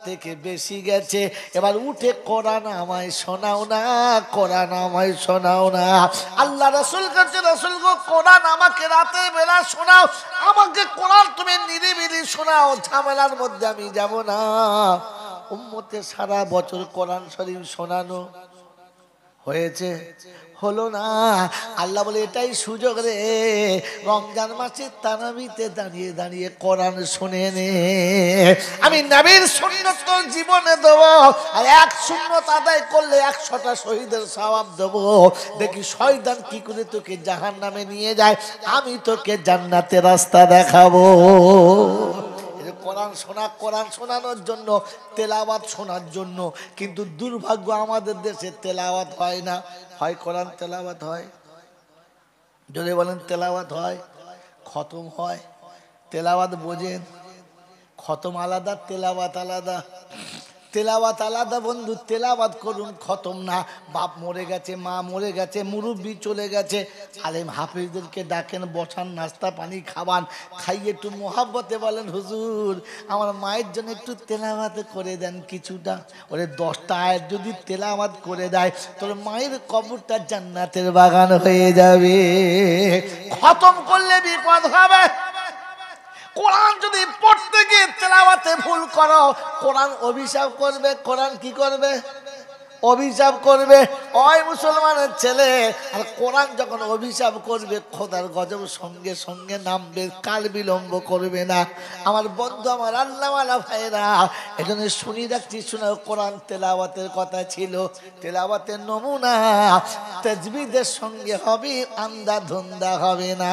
থেকে বেশি গেছে। এবার উঠে কোরআন আমায় শোনাও না, কোরআন আমায় শোনাও না। আল্লাহ রাসূল কাছে, রাসূল গো কোরআন আমাকে রাতে বেলা শোনাও, আমাকে কোরআন তুমি নিরিবিলি শোনাও, ঝামেলার মধ্যে আমি যাব না। উম্মতে সারা বছর কোরআন শরীফ শোনানো হয়েছে, হলো না। আল্লাহ বলে এটাই সুযোগ রে, রমজান মাসে তারাবিতে দাঁড়িয়ে দাঁড়িয়ে কোরআন শুনে নে। আমি নবীর সুন্নাত তোর জীবনে দেব, আর এক সুন্নাত আদায় করলে 100টা শহীদের সওয়াব দেব। দেখি শয়তান কি করে তোকে জাহান্নামে নিয়ে যায়, আমি তোকে জান্নাতের রাস্তা দেখাবো। কোরআন শোনা, কোরআন শোনানোর জন্য, তেলাওয়াত শোনার জন্য। কিন্তু দুর্ভাগ্য আমাদের দেশে তেলাওয়াত হয় না। হয় কোরআন তেলাওয়াত হয়, যদি বলেন তেলাওয়াত হয়, খতম হয়। তেলাওয়াত বোঝেন, খতম আলাদা, তেলাওয়াত আলাদা। তেলাওয়াত আলাদা বন্ধু, তেলাওয়াত করুন, খতম না। বাপ মরে গেছে, মা মরে গেছে, মুরব্বি চলে গেছে, আলেম হাফিজদেরকে ডাকেন, বসান, নাস্তা পানি খাওয়ান, খাইয়ে একটু মোহাব্বতে বলেন হুজুর আমার মায়ের জন্য একটু তেলাওয়াত করে দেন কিছুটা। ওরে 10টা আয়াত যদি তেলাওয়াত করে দেয়, তোর মায়ের কবরটা জান্নাতের বাগান হয়ে যাবে। খতম করলে বিপদ হবে। কোরআন যদি পড়তে গিয়ে তেলাওয়াতে ভুল করো, কোরআন অভিশাপ করবে। কোরআন কি করবে? অভিশাপ করবে। ওই মুসলমানের ছেলে, আর কোরআন যখন অভিশাপ করবে, খোদার গজব সঙ্গে সঙ্গে নামবে, কাল বিলম্ব করবে না। আমার বন্ধু, আমার আল্লাহওয়ালা ভাইরা, এজন্য শুনি রাখছি, শোনাও। কোরআন তেলাওয়াতের কথা ছিল, তেলাওয়াতের নমুনা তাজবিদের সঙ্গে হবে, আন্দা ধন্দা হবে না।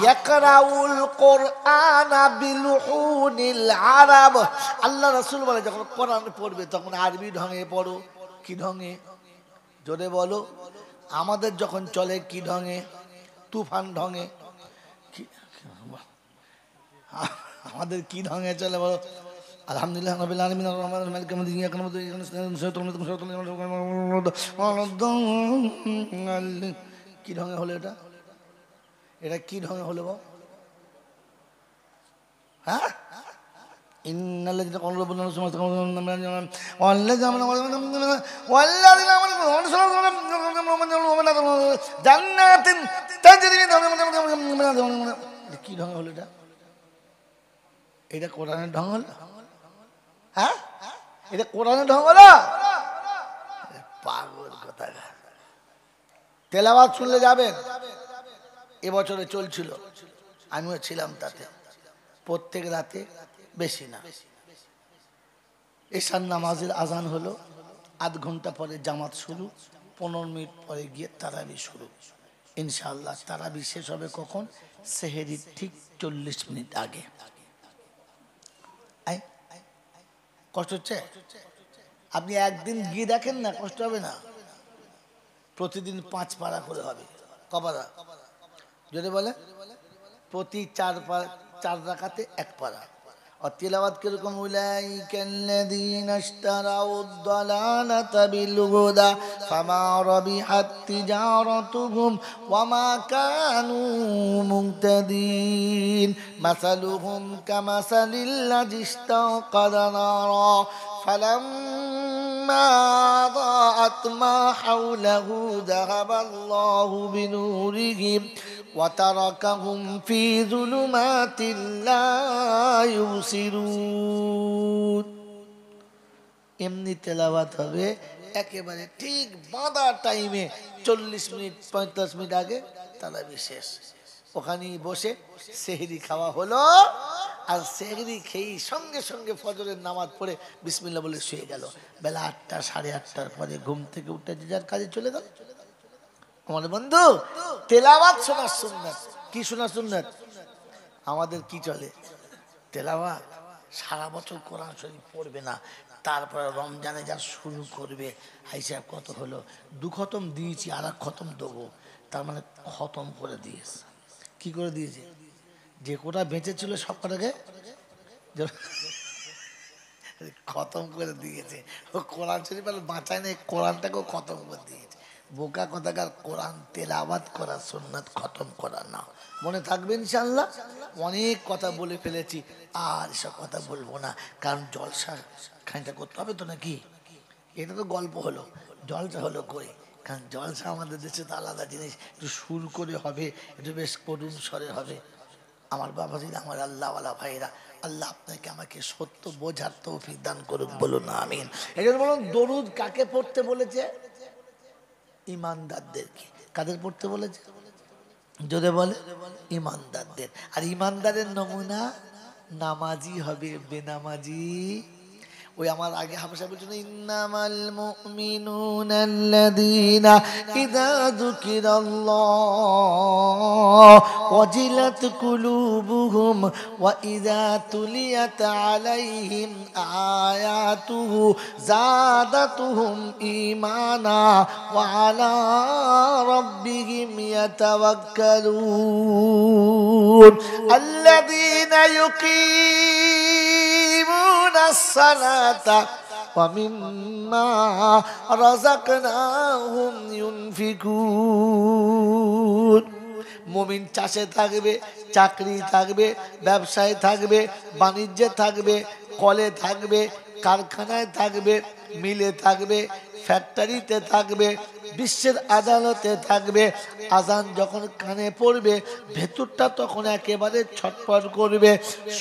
ইয়াকরাউল কোরআনা বিলুহুনিল আরব। আল্লাহ রাসূল বলে যখন কোরআন পড়বে তখন আরবি ঢঙে পড়ো। কি ঢঙে? জোরে বলো। আমাদের যখন চলে কি ঢঙে? তুফান ঢঙে। আমাদের কি ঢঙে চলে বলো? আলহামদুলিল্লাহ রাব্বিল আলামিন আর রহমানির মালিক ইয়াউমিদ্দিন ইয়াকা না'বুদু ওয়া ইয়াকা নাস্তাঈন। কি ঢঙে হলো এটা? এটা কি ঢঙে হলো গো? হ্যাঁ, ইন্নাল্লাযীনা ক্বালু রাব্বুনা আল্লাহু ওয়াল্লাযীনা আমানু জান্নাতিন তাজরি মিন তাহতিহা। কি ঢঙে হলো এটা? এটা কোরআনের ঢং হলো? হ্যাঁ, এটা কোরআনের ঢং হলো? পাগল কোথাকার। তেলাওয়াত শুনলে যাবেন। এবছরে চলছিল, আমিও ছিলাম তাতে। প্রত্যেক রাতে, বেশি না, এশার নামাজের আজান হলো, আধ ঘন্টা পরে জামাত শুরু, 15 মিনিট পরে গিয়ে তারাবি শুরু। ইনশাআল্লাহ তারাবি শেষ হবে কখন? সেহেরির ঠিক 40 মিনিট আগে। কষ্ট হচ্ছে? আপনি একদিন গিয়ে দেখেন না, কষ্ট হবে না। প্রতিদিন 5 পারা করে হবে। কপারা যদি বলে প্রতি 4 রাকাতে 1 পারা। আর তিলাওয়াত কিরকম? উলাইকাল্লাযীনা ইশতারাউদ দালালাতা বিল হুদা ফামা রাবিহাত তিজারাতুহুম ওয়ামা কানু মুহতাদিন মাসালুহুম কামাসালিল্লাযী ইশতাওকাদা নারা ফালাম্মা আযাআত মা হাওলাহু যাহাবাল্লাহু বিনূরিহিম وتركهم في ظلمات لا يبصرون। এমনি তেলাওয়াত হবে একেবারে ঠিক বাঁধা টাইমে, 40 মিনিট 45 মিনিট আগে তারাবি শেষ। ওখানেই বসে সেহরি খাওয়া হলো, আর সেহরি খেয়ে সঙ্গে সঙ্গে ফজরের নামাজ পড়ে বিসমিল্লাহ বলে শুয়ে গেল। বেলা 8টা 8:30টার পরে ঘুম থেকে উঠে যে যার কাজে চলে গেল। আমার বন্ধু, তেলাওয়াত শোনার সুন্নাত। কি শোনার সুন্নাত? আমাদের কি চলে? তেলাওয়াত। সারা বছর কোরআন শরীফ পড়বে না, তারপরে রমজানে যা শুরু করবে। হিসাব কত হলো? 2 খতম দিয়েছি, আর 1 খতম দেবো। তার মানে খতম করে দিয়েছে। কি করে দিয়েছে? যে কোটা বেঁচে ছিল সব কটাকে খতম করে দিয়েছে। ও কোরআন শরীফ আর বাঁচায় নেই, কোরআনটাকেও খতম করে দিয়েছে। বোকা কথাকার। কোরআন তেলাওয়াত করা সুন্নাত, খতম করা না। মনে থাকবে ইনশাআল্লাহ। অনেক কথা বলে ফেলেছি, আর এসব কথা বলবো না, কারণ জলসা খানিকটা করতে হবে তো নাকি? এটা তো গল্প হলো, জলসা হলো কই? কারণ জলসা আমাদের দেশে তো আলাদা জিনিস, একটু সুর করে হবে, একটু বেশ করুণ স্বরে হবে। আমার বাবাজিরা, আমার আল্লাহওয়ালা ভাইরা, আল্লাহ আপনাকে আমাকে সত্য বোঝার তৌফিক দান করুক, বলুন আমিন। এই জন্য বলুন, দরুদ কাকে পড়তে বলেছে? ইমানদারদেরকে। কাদের পড়তে বলেছে? যদি বলে ইমানদারদের। আর ইমানদারের নমুনা নামাজি হবে, বেনামাজি ওই আমার আগে হাফেজা বলছিল, ইন্নামাল মুমিনুনা আল্লাযীনা ইযা যুকিরাল্লাহ ওয়াজিলাত কুলুবুহুম ওয়া ইযা তুলিয়াত আলাইহিম আয়াতুহু যাদাতুহুম ঈমানা ওয়া আলা রাব্বিহিম ইয়াতাওয়াক্কালুন আল্লাযীনা ইউকিমুনাস সালাতা ওয়া মিম্মা রাযাকনাহুম ইউনফিকুন। মুমিন চাষে থাকবে, চাকরি থাকবে, ব্যবসায় থাকবে, বাণিজ্যে থাকবে, কলে থাকবে, কারখানায় থাকবে, মিলে থাকবে, ফ্যাক্টরিতে থাকবে, বিশ্বের আদালতে থাকবে। আজান যখন কানে পড়বে, ভেতরটা তখন একেবারে ছটফট করবে,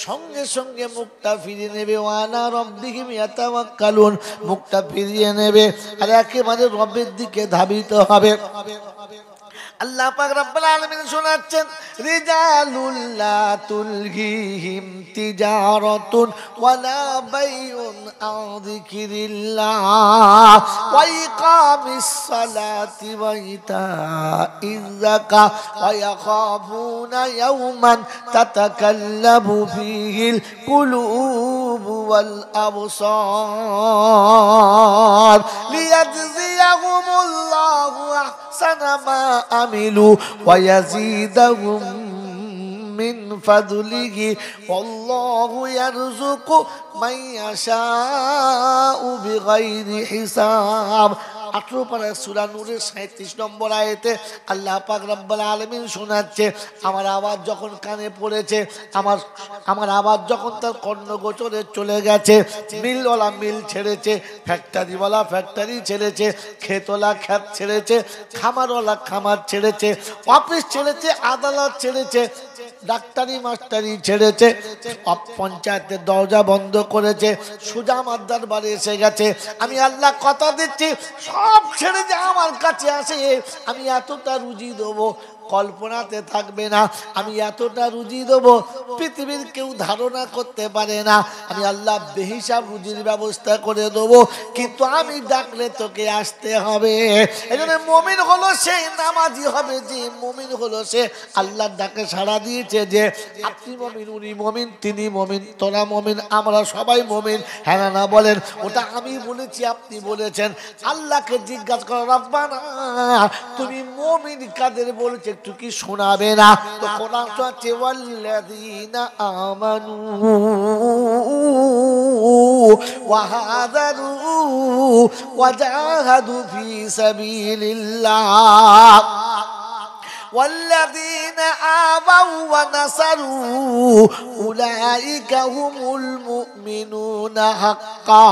সঙ্গে সঙ্গে মুখটা ফিরিয়ে নেবে, ওয়ালা রব্বিহিম ইয়াতাওয়াক্কালুন, মুখটা ফিরিয়ে নেবে আর একেবারে রবের দিকে ধাবিত হবে। আল্লাহ পাক রব্বুল আলামিন শোনাচ্ছেন, রিজালুল লা তুলহিহিম তিজারাতুন ওয়ালা বাইউন আন যিকিরিল্লাহ ওয়া ইকামিস সালাতি ওয়া ইতাইয যাকাত ওয়া ইয়াখাফুনা ইয়াওমান তাতাকাল্লাবু ফীহিল কুলুবু ওয়াল আবসার লিয়াজজিয়াহুমুল্লাহু আহসানা মা আমিলু ওয়া ইয়াজিদাহুম মিন ফাদলিহি আল্লাহু ইয়ারযুকু মান ইয়াশাউ বিগাইরি হিসাব। 18 পারা সূরা নূরের 37 নম্বর আয়াতে আল্লাহ পাক রব্বুল আলামিন শোনাচ্ছে, আমার আওয়াজ যখন কানে পড়েছে, আমার আওয়াজ যখন তার কর্ণগোচরে চলে গেছে, মিলওয়ালা মিল ছেড়েছে, ফ্যাক্টরিওয়ালা ফ্যাক্টরি ছেড়েছে, ক্ষেতওয়ালা ক্ষেত ছেড়েছে, খামারওয়ালা খামার ছেড়েছে, অফিস ছেড়েছে, আদালত ছেড়েছে, ডাক্তারি মাস্টারি ছেড়েছে, পঞ্চায়েতের দরজা বন্ধ করেছে, সোজা আমার দরবারে এসে গেছে। আমি আল্লাহ কথা দিচ্ছি, সব ছেড়ে যে আমার কাছে আসে, আমি এতটা রুজি দেবো কল্পনাতে থাকবে না, আমি এতটা রুজি দেবো পৃথিবীর কেউ ধারণা করতে পারে না। আমি আল্লাহ বেহিসাব রুজির ব্যবস্থা করে দেবো, কিন্তু আমি ডাকলে তোকে আসতে হবে। এই জন্য মুমিন হলো সে, নামাজি হবে যে, মুমিন হলো সে আল্লাহর ডাকে সাড়া দিয়েছে যে আপনি মুমিন, উনি মুমিন, তিনি মুমিন, তোরা মুমিন, আমরা সবাই মুমিন। হ্যাঁ না বলেন? ওটা আমি বলেছি, আপনি বলেছেন। আল্লাহকে জিজ্ঞাসা করো, রব্বানা তুমি মুমিন কাদের বলেছে একটু কি শোনাবে না? তো কোরআন আছে, ওয়াল্লাযীনা আমানু ওয়া হাদারু ওয়া জাহাদু ফি সাবিলিল্লাহ والذين آووا ونصروا أولئك هم المؤمنون حقا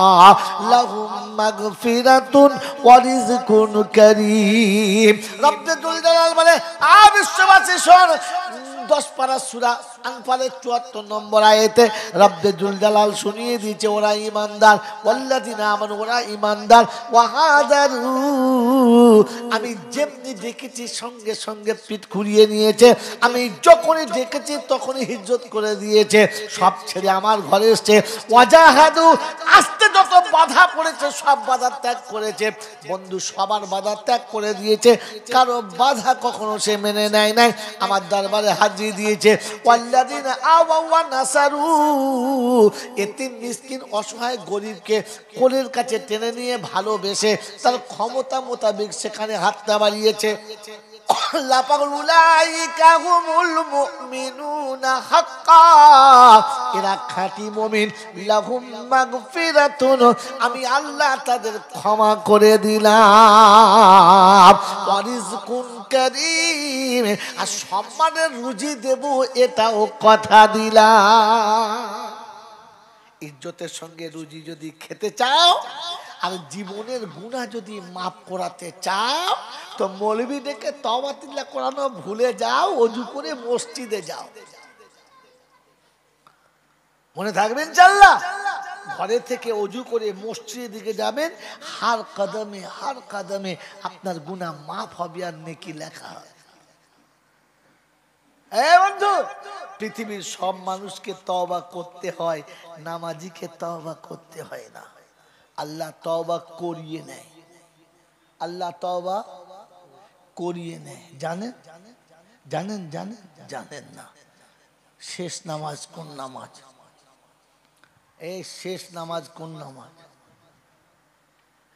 لهم مغفرة ورزق كريم। رب الجلال বলে, বিশ্ববাসী শোন, 10 পারা সূরা আনফালের 74 নম্বর আয়াতে রব্বুল জালাল শুনিয়ে দিয়েছে ওরা ঈমানদার, ওয়াল্লাযিনা আমানু, ওরা ঈমানদার, ওয়া হাদারু, আমি যেমনি দেখেছি সঙ্গে সঙ্গে পিঠ ঘুরিয়ে নিয়েছে, আমি যখনই দেখেছি তখনই হিজরত করে দিয়েছে, সব ছেড়ে আমার ঘরে এসেছে, ওয়াজাহাদু, আসতে যত বাধা পড়েছে সব বাধা ত্যাগ করেছে। বন্ধু সবার বাধা ত্যাগ করে দিয়েছে, কারো বাধা কখনো সে মেনে নেয় নাই, আমার দরবারে হাজির দিয়েছে। ওয়াল্লাযিনা আওয়াউ ওয়া নাসারু, এতিম মিসকিন অসহায় গরীবকে কোলের কাছে টেনে নিয়ে ভালোবেসে তার ক্ষমতা মোতাবেক সেখানে হাতটা বাড়িয়েছে। আল্লাহ পাক উলাইকা হুমুল মুমিনুনা হাক্কা, এরা খাঁটি মুমিন, লাহুম মাগফিরাতুন, আমি আল্লাহ তাদের ক্ষমা করে দিলাম, ওয়া রিজকুন কারীম, আর সম্মানের রুজি দেব এটাও কথা দিলাম। ইজ্জতের সঙ্গে রুজি যদি খেতে চাও আর জীবনের গুনাহ যদি মাফ করাতে চাও তো মৌলবি ডেকে তওবা তিল্লা করানো ভুলে যাও, ওযু করে মসজিদে যাও। মনে থাকবেন ইনশাআল্লাহ। ঘরে থেকে ওযু করে মসজিদের দিকে যাবেন, হার কদমে আপনার গুনাহ মাফ হবে আর নেকি লেখা হবে। বন্ধু, পৃথিবীর সব মানুষকে তওবা করতে হয়, নামাজিকে তওবা করতে হয় না। আল্লাহ তওবা করিয়ে নেয়, আল্লাহ তওবা করিয়ে নেয়। জানেন জানেন জানেন জানেন না শেষ নামাজ কোন নামাজ? এই শেষ নামাজ কোন নামাজ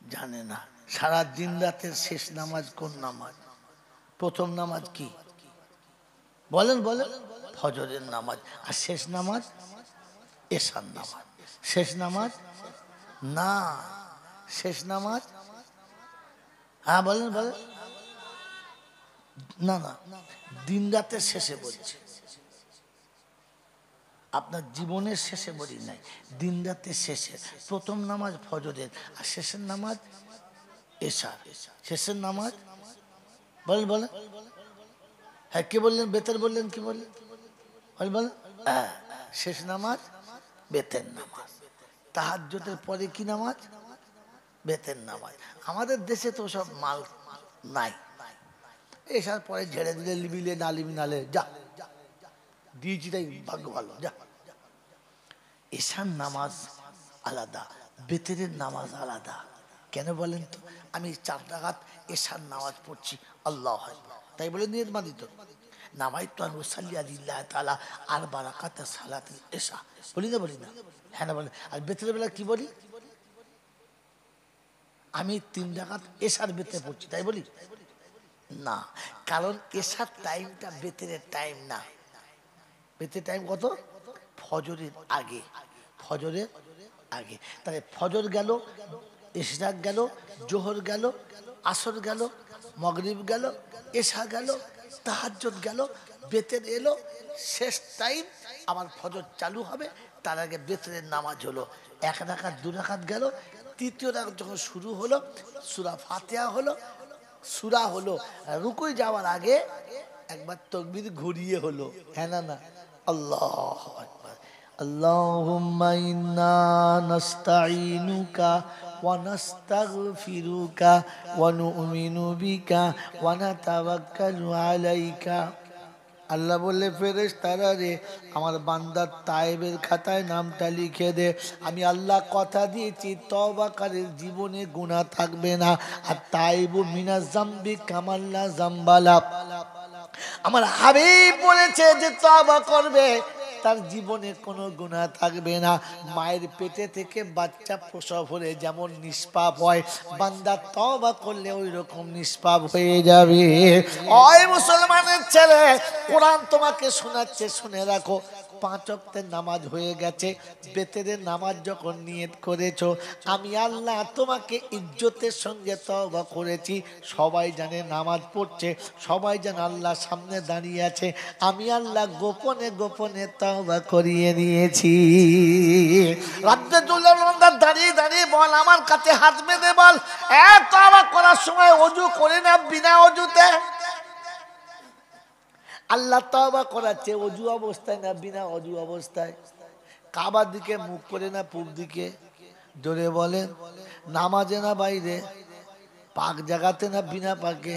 জানে না। সারা দিন রাতের শেষ নামাজ কোন নামাজ? প্রথম নামাজ কি বলেন বলেন? ফজরের নামাজ। আর শেষ নামাজ এশার নামাজ। শেষ নামাজ না, শেষ নামাজ হ্যাঁ বলেন বলেন। না না, দিন রাতের শেষে বলছি, আপনার জীবনের শেষে বলি নাই, দিন রাতের শেষে। প্রথম নামাজ ফজরের, আর শেষের নামাজ এশার। শেষের নামাজ বলেন বলেন। হ্যাঁ কে বললেন? বেতের বললেন, কি বললেন বলেন? শেষ নামাজ বেতের নামাজ। তাহাজ্জুদের পরে কি নামাজ? বেতের নামাজ। আমাদের দেশে তো সব মাল নাই, এসার পরে ঝেড়ে দিলে লিবিলে নালিবি নালে যা দিয়েছি তাই ভাগ্য ভালো যা। এশার নামাজ আলাদা, বেতেরের নামাজ আলাদা। কেন বলেন তো? আমি 4 রাকাত এশার নামাজ পড়ছি, আল্লাহু আকবার, তাই বলে নিয়ত বাঁধিত নামাইতু আন উসাল্লি লিল্লাহি তাআলা 4 রাকাত সালাতুল এশা বলি না বলি না? হ্যাঁ না বলেন। আর বেতের বেলা কি বলি? আমি 3 রাকাত এশার বেতে পড়ছি, তাই বলি না। কারণ এশার টাইমটা বেতের টাইম না। বেতের টাইম কত? ফজরের আগে, ফজরের আগে। তাহলে ফজর গেল, ইশরাক গেল, জোহর গেল, আসর গেল, মাগরিব গেল, এশা গেল, তাহাজ্জুদ গেল, বেতের এলো, শেষ টাইম আবার ফজর চালু হবে। তার আগে বেতের নামাজ হলো। 1 রাকাত 2 রাকাত গেল, তৃতীয় রাকাত যখন শুরু হলো, সূরা ফাতিহা হলো, সূরা হলো, রুকুই যাওয়ার আগে একবার তাকবীর ঘুরিয়ে হলো। হ্যাঁ না না? আল্লাহু আকবার। আল্লাহুম্মা ইন্না নাস্তাঈনুকা ওয়া নাস্তাগফিরুকা ওয়া নু'মিনু বিকা ওয়া নাতাওয়াক্কালু আলাইকা। আল্লাহ বললে, ফেরেশতারা রে, আমার বান্দার তায়েবের খাতায় নামটা লিখে দে। আমি আল্লাহ কথা দিয়েছি তওবাকারীর জীবনে গুনাহ থাকবে না। আর তাইবু মিনাজ যামবি কামাল্লা যামবালা। আমার হাবিব বলেছে যে তওবা করবে তার জীবনে কোনো গুনাহ থাকবে না। মায়ের পেটে থেকে বাচ্চা প্রসব হলে যেমন নিষ্পাপ হয়, বান্দা তওবা করলে ওই রকম নিষ্পাপ হয়ে যাবে। ওই মুসলমানের ছেলে, কোরআন তোমাকে শোনাচ্ছে, শুনে রাখো। 5 ওয়াক্তের নামাজ হয়ে গেছে, বেতেরের নামাজ যখন নিয়ত করেছো, আমি আল্লাহ তোমাকে ইজ্জতের সঙ্গে তওবা করেছি। সবাই জানে নামাজ পড়ছে, সবাই জানে আল্লাহ সামনে দাঁড়িয়ে আছে, আমি আল্লাহ গোপনে গোপনে তওবা করিয়ে নিয়েছি। রাব্বে দুল্লাহ দাঁড়িয়ে দাঁড়িয়ে বল, আমার কাছে হাত বেঁধে বল, তওবা করার সময় ওযু করে না বিনা ওযুতে? আল্লাহ তওবা করাচ্ছে ওযু অবস্থায় না বিনা ওযু অবস্থায়? কাবার দিকে মুখ করে না পূব দিকে? জোরে বলেন। নামাজে না বাইরে? পাক জায়গাতে না বিনা পাকে?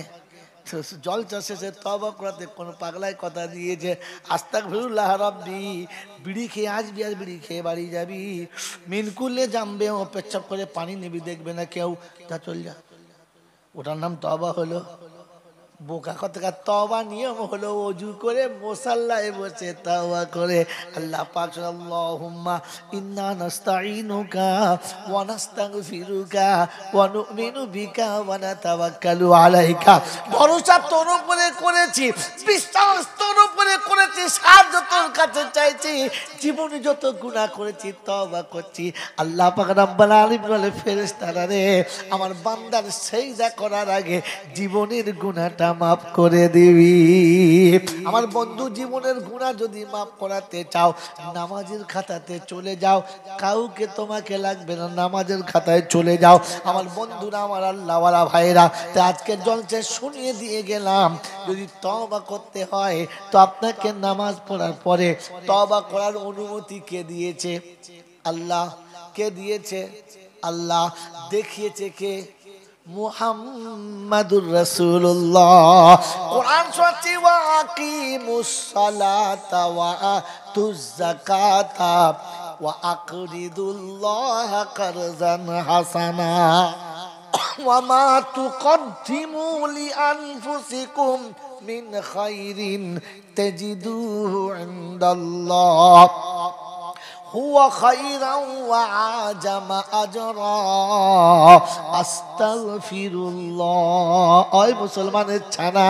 জল চাষে তওবা করাতে কোন পাগলায় কথা দিয়েছে আস্তাগফিরুল্লাহ রাব্বি, বিড়ি খেয়ে আসবি আর বিড়ি খেয়ে বাড়ি যাবি, মিনকুলে জামবে ও পেচ্ছাপ করে পানি নিবি, দেখবে না কেউ, তা চল যা। ওটার নাম তওবা হলো? বোকা কথা। তওবা নিয়ম হলো ওযু করে মুসাল্লায় বসে তওবা করে। আল্লাহ পাক আল্লাহুম্মা ইন্না নাস্তাঈনুকা ওয়া নাস্তাগফিরুকা ওয়া নু'মিনু বিকা ওয়া নাতাওয়াক্কালু আলাইকা। ভরসা তোর উপরে করেছি, বিশ্বাস তোর উপরে জোরে করেছি, সাহায্য তোর কাছে চাইছি, জীবনে যত গুনাহ করেছি তওবা করছি। আল্লাহ পাক রব্বুল আলামিন বলে, ফেরেশতারা রে, আমার বান্দার সিজদা করার আগে জীবনের গুনাহটা মাফ করে দিবি। আমার বন্ধু, জীবনের গুনাহ যদি মাফ করাতে চাও, নামাজের খাতাতে চলে যাও, কাউকে তোমাকে লাগবে না, নামাজের খাতায় চলে যাও। আমার বন্ধুরা, আমার আল্লাহওয়ালা ভাইরা, তো আজকে জলসা শুনিয়ে দিয়ে গেলাম, যদি তওবা করতে হয় তো আপনাকে নামাজ পড়ার পরে তওবা করার অনুমতি কে দিয়েছে? আল্লাহ। কে দিয়েছে? আল্লাহ। দেখিয়েছে কে? মুহাম্মাদুর রাসূলুল্লাহ। কোরআন শোনাচ্ছি, ওয়া আকিমুস সালাতা ওয়া আতুজ যাকাতা ওয়া আকরিদুল্লাহ কারজান হাসানা ওয়া মা তুকদ্দিমু লিআনফুসিকুম মিন খাইরিন তাজিদুহু ইনদাল্লাহ হুয়া খাইরান ওয়া আজামা আজরা আস্তাগফিরুল্লাহ। ওই মুসলমানের ছানা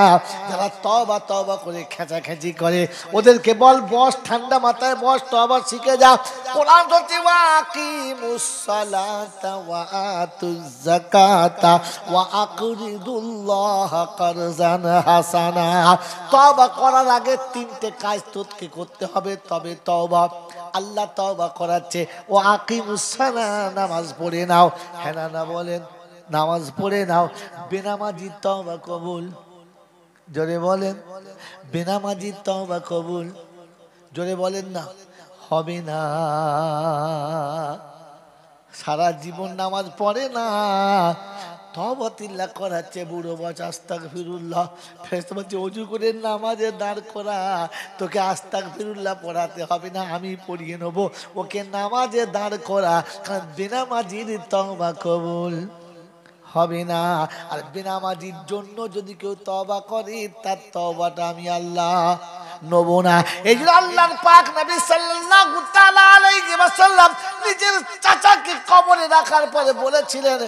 যারা তওবা তওবা করে খেঁচাখেঁচি করে, ওদেরকে বল, বস, ঠান্ডা মাথায় বস, তওবা শিখে যা। কোরআন বলছে, ওয়া আকিমুস সালাতা ওয়া আতুজ যাকাতা ওয়া আকরিদুল্লাহ কারজান হাসানা। তওবা করার আগে তিনটে কাজ তোকে করতে হবে, তবে তওবা। আল্লাহ তওবা করাচ্ছে, ও আকিমুস সালাহ, নামাজ পড়ে নাও। হ্যাঁ না বলেন? নামাজ পড়ে নাও। বেনামাজির তওবা কবুল? জোরে বলেন। বেনামাজির তওবা কবুল? জোরে বলেন না। হবে না। সারা জীবন নামাজ পড়ে না, তওবাতিল্লাহ করাচ্ছে, বুড়ো বয়স আস্তাগফিরুল্লাহ। ফেরেশতা বলছে, ওযু করে নামাজে দাঁড় করা, তোকে আস্তাগফিরুল্লাহ পড়াতে হবে না, আমি পড়িয়ে নেবো। ওকে নামাজে দাঁড় করা, কারণ বেনামাজির তওবা কবুল হবে না। আর বেনামাজির জন্য যদি কেউ তওবা করে, তার তওবাটা আমি আল্লাহ নেব না। এই জন্য আল্লাহর পাক নবী সাল্লাল্লাহু তাআলা আলাইহি ওয়াসাল্লাম নিজের চাচাকে কবরে রাখার পরে বলেছিলেন,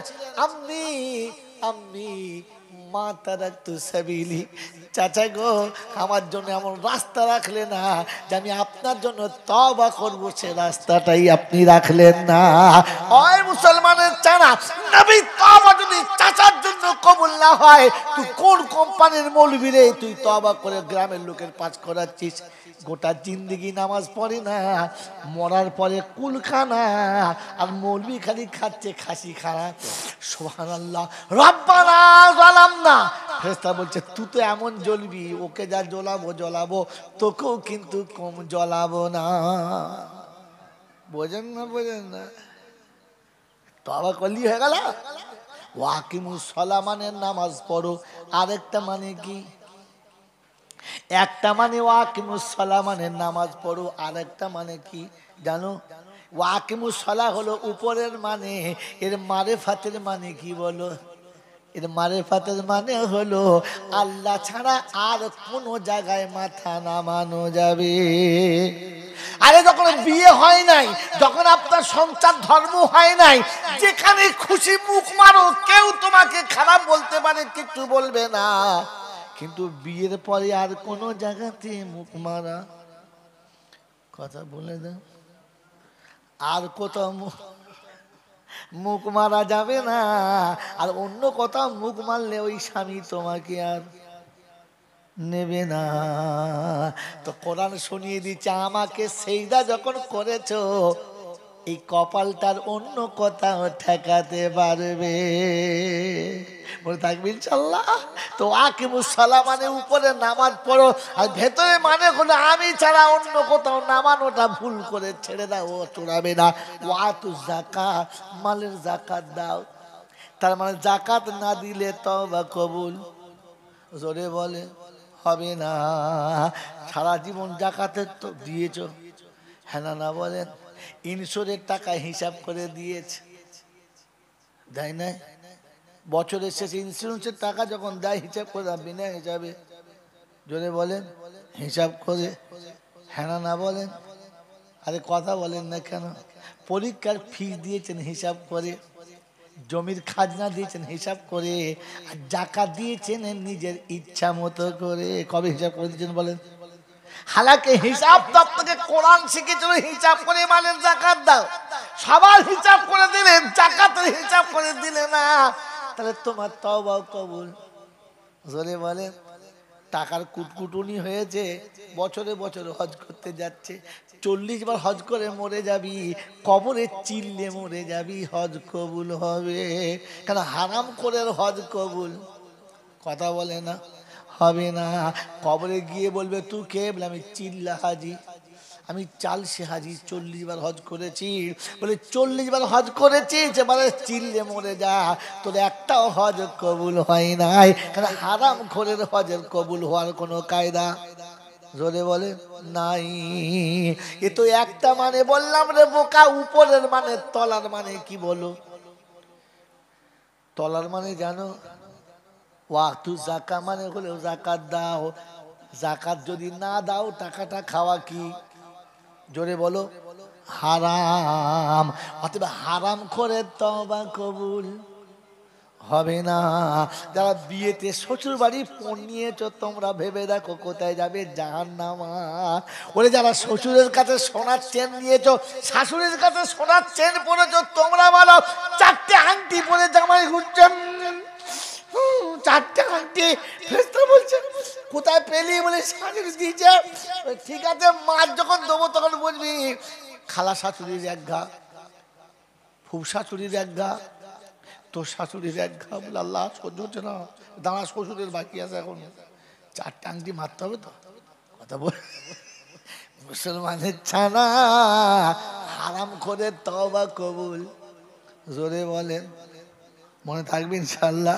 আম্মি আম্মি মা তারাকতু সাবিলি, চাচা গো, আমার জন্য এমন রাস্তা রাখলে না যে আমি আপনার জন্য তওবা করব, সে রাস্তাটাই আপনি রাখলেন না। ওই মুসলমানের চানা, নবী তওবা যদি চাচার জন্য কবুল না হয়, তুই কোন কোম্পানির মৌলবি রে? তুই তওবা করে গ্রামের লোকের পাস করাচ্ছিস, গোটা জিন্দেগি নামাজ পড়ে না, মরার পরে কুলখানা, আর মৌলবি খালি খাচ্ছে খাসি খানা। সুবহানাল্লাহ। রব্বানা যালামনা। ফেরেশতা বলছে, তুই তো এমন জ্বলবি, ওকে যা জ্বলাবো তোকেও কিন্তু কম জ্বলাবো না। বোঝেন না? তওবা করলি হয়ে গেল। ওয়াকিমুস সালাহ মানে নামাজ পড়ো, আরেকটা মানে কি? একটা মানে ওয়াকিমুস সালাহ মানে নামাজ পড়ো, আরেকটা মানে কি জানো? ওয়াকিমুস সালাহ হলো উপরের মানে, এর মারেফাতের মানে কি বলো? এর মারেফাতের মানে হলো আল্লাহ ছাড়া আর কোন জায়গায় মাথা নামানো যাবে। আরে যখন বিয়ে হয় নাই, যখন আপনার সংসার ধর্ম হয় নাই, যেখানে খুশি মুখ মারো, কেউ তোমাকে খারাপ বলতে পারে, কিছু বলবে না। কিন্তু বিয়ের পরে আর কোন জায়গাতে মুখ মারা, কথা বলে দাও, আর কোথাও মুখ মারা যাবে না। আর অন্য কোথাও মুখ মারলে ওই স্বামী তোমাকে আর নেবে না। তো কোরআন শুনিয়ে দিচ্ছে, আমাকে সেইদা যখন করেছো, এই কপালটার অন্য কোথাও ঠেকাতে পারবে? বলে থাকবে ইনশাল্লাহ। তো আকিমুস সালাহ মানে উপরে নামাজ পড়ো, আর ভেতরে মানে হলো আমি ছাড়া অন্য কোথাও নামানোটা ভুল করে ছেড়ে দাও, ও চড়াবে না। ওয়াতু যাকাত, মালের যাকাত দাও। তার মানে যাকাত না দিলে তওবা কবুল? জোরে বলে হবে না। সারা জীবন যাকাতের তো দিয়েছো, হ্যাঁ না বলেন? ইনশোরের টাকা হিসাব করে দিয়েছে, দেয় না? বছরের শেষে ইন্স্যুরেন্সের টাকা যখন দেয়, হিসাব করে বিনা হিসাবে, জোরে বলেন, হিসাব করে, হ্যাঁ না বলেন? আরে কথা বলেন না কেন? পরীক্ষার ফিস দিয়েছেন হিসাব করে, জমির খাজনা দিয়েছেন হিসাব করে, আর যাকাত দিয়েছেন নিজের ইচ্ছা মতো করে। কবে হিসাব করে দিয়েছেন বলেন? হালাকে হিসাব তো আপনাকে কোরআন শিখেছিল হিসাব করে মালের যাকাত দাও, সবার হিসাব করে দিলেন, যাকাতের হিসাব করে দিলে না, তাহলে তোমার তওবা কবুল? জোরে বলেন। টাকার কুটকুটুনি হয়েছে, বছরে বছরে হজ করতে যাচ্ছে, 40 বার হজ করে মরে যাবি, কবরে চিল্লে মরে যাবি, হজ কবুল হবে? কেন? হারাম করে হজ কবুল? কথা বলে না, হবে না। কবরে গিয়ে বলবে তুই কে? বলে আমি চিল্লা হাজি, আমি চালসে হাজি, 40 বার হজ করেছি। বলে 40 বার হজ করেছি, এবারে চিল্লে মরে যা, তোর একটাও হজ কবুল হয় নাই। কারণ হারাম খোরের হজের কবুল হওয়ার কোনো কায়দা জোরে বলে নাই। এ তো একটা মানে বললাম রে বোকা, উপরের মানে তলার মানে কি বলো? তলার মানে জানো? ওয়াক্তু জাকা মানে হলো জাকাত দাও, জাকাত যদি না দাও টাকাটা খাওয়া কি? জোরে বলো, হারাম। অতএব হারাম করে তওবা কবুল হবে না। যারা বিয়েতে শ্বশুর বাড়ি পণ নিয়েছো, তোমরা ভেবে দেখো কোথায় যাবে? জাহান্নামা। ওরে যারা শ্বশুরের কাছে সোনার চেন নিয়েছো, শাশুড়ির কাছে সোনার চেন পরেছো, তোমরা বলো 4টে আংটি পরে জামাই ঘুরছেন, 4টে আংটি। ফেরেশতা বলছেন কোথায় পেলি? বলে শাশুড়ি দিয়েছে। ঠিক আছে, মাছ যখন দেবো তখন বলবি খালা শাশুড়ির এক ঘা, ফুফ শাশুড়ির এক ঘা, তোর শাশুড়ির এক ঘা। বলে আল্লাহ সহ্য হচ্ছে না, দাঁড়া, শ্বশুরের বাকি আছে এখন, 4টে আংটি মারতে হবে তো। কথা বল, মুসলমানের ছানা, হারাম করে তওবা কবুল? জোরে বলেন, মনে থাকবে ইনশাআল্লাহ।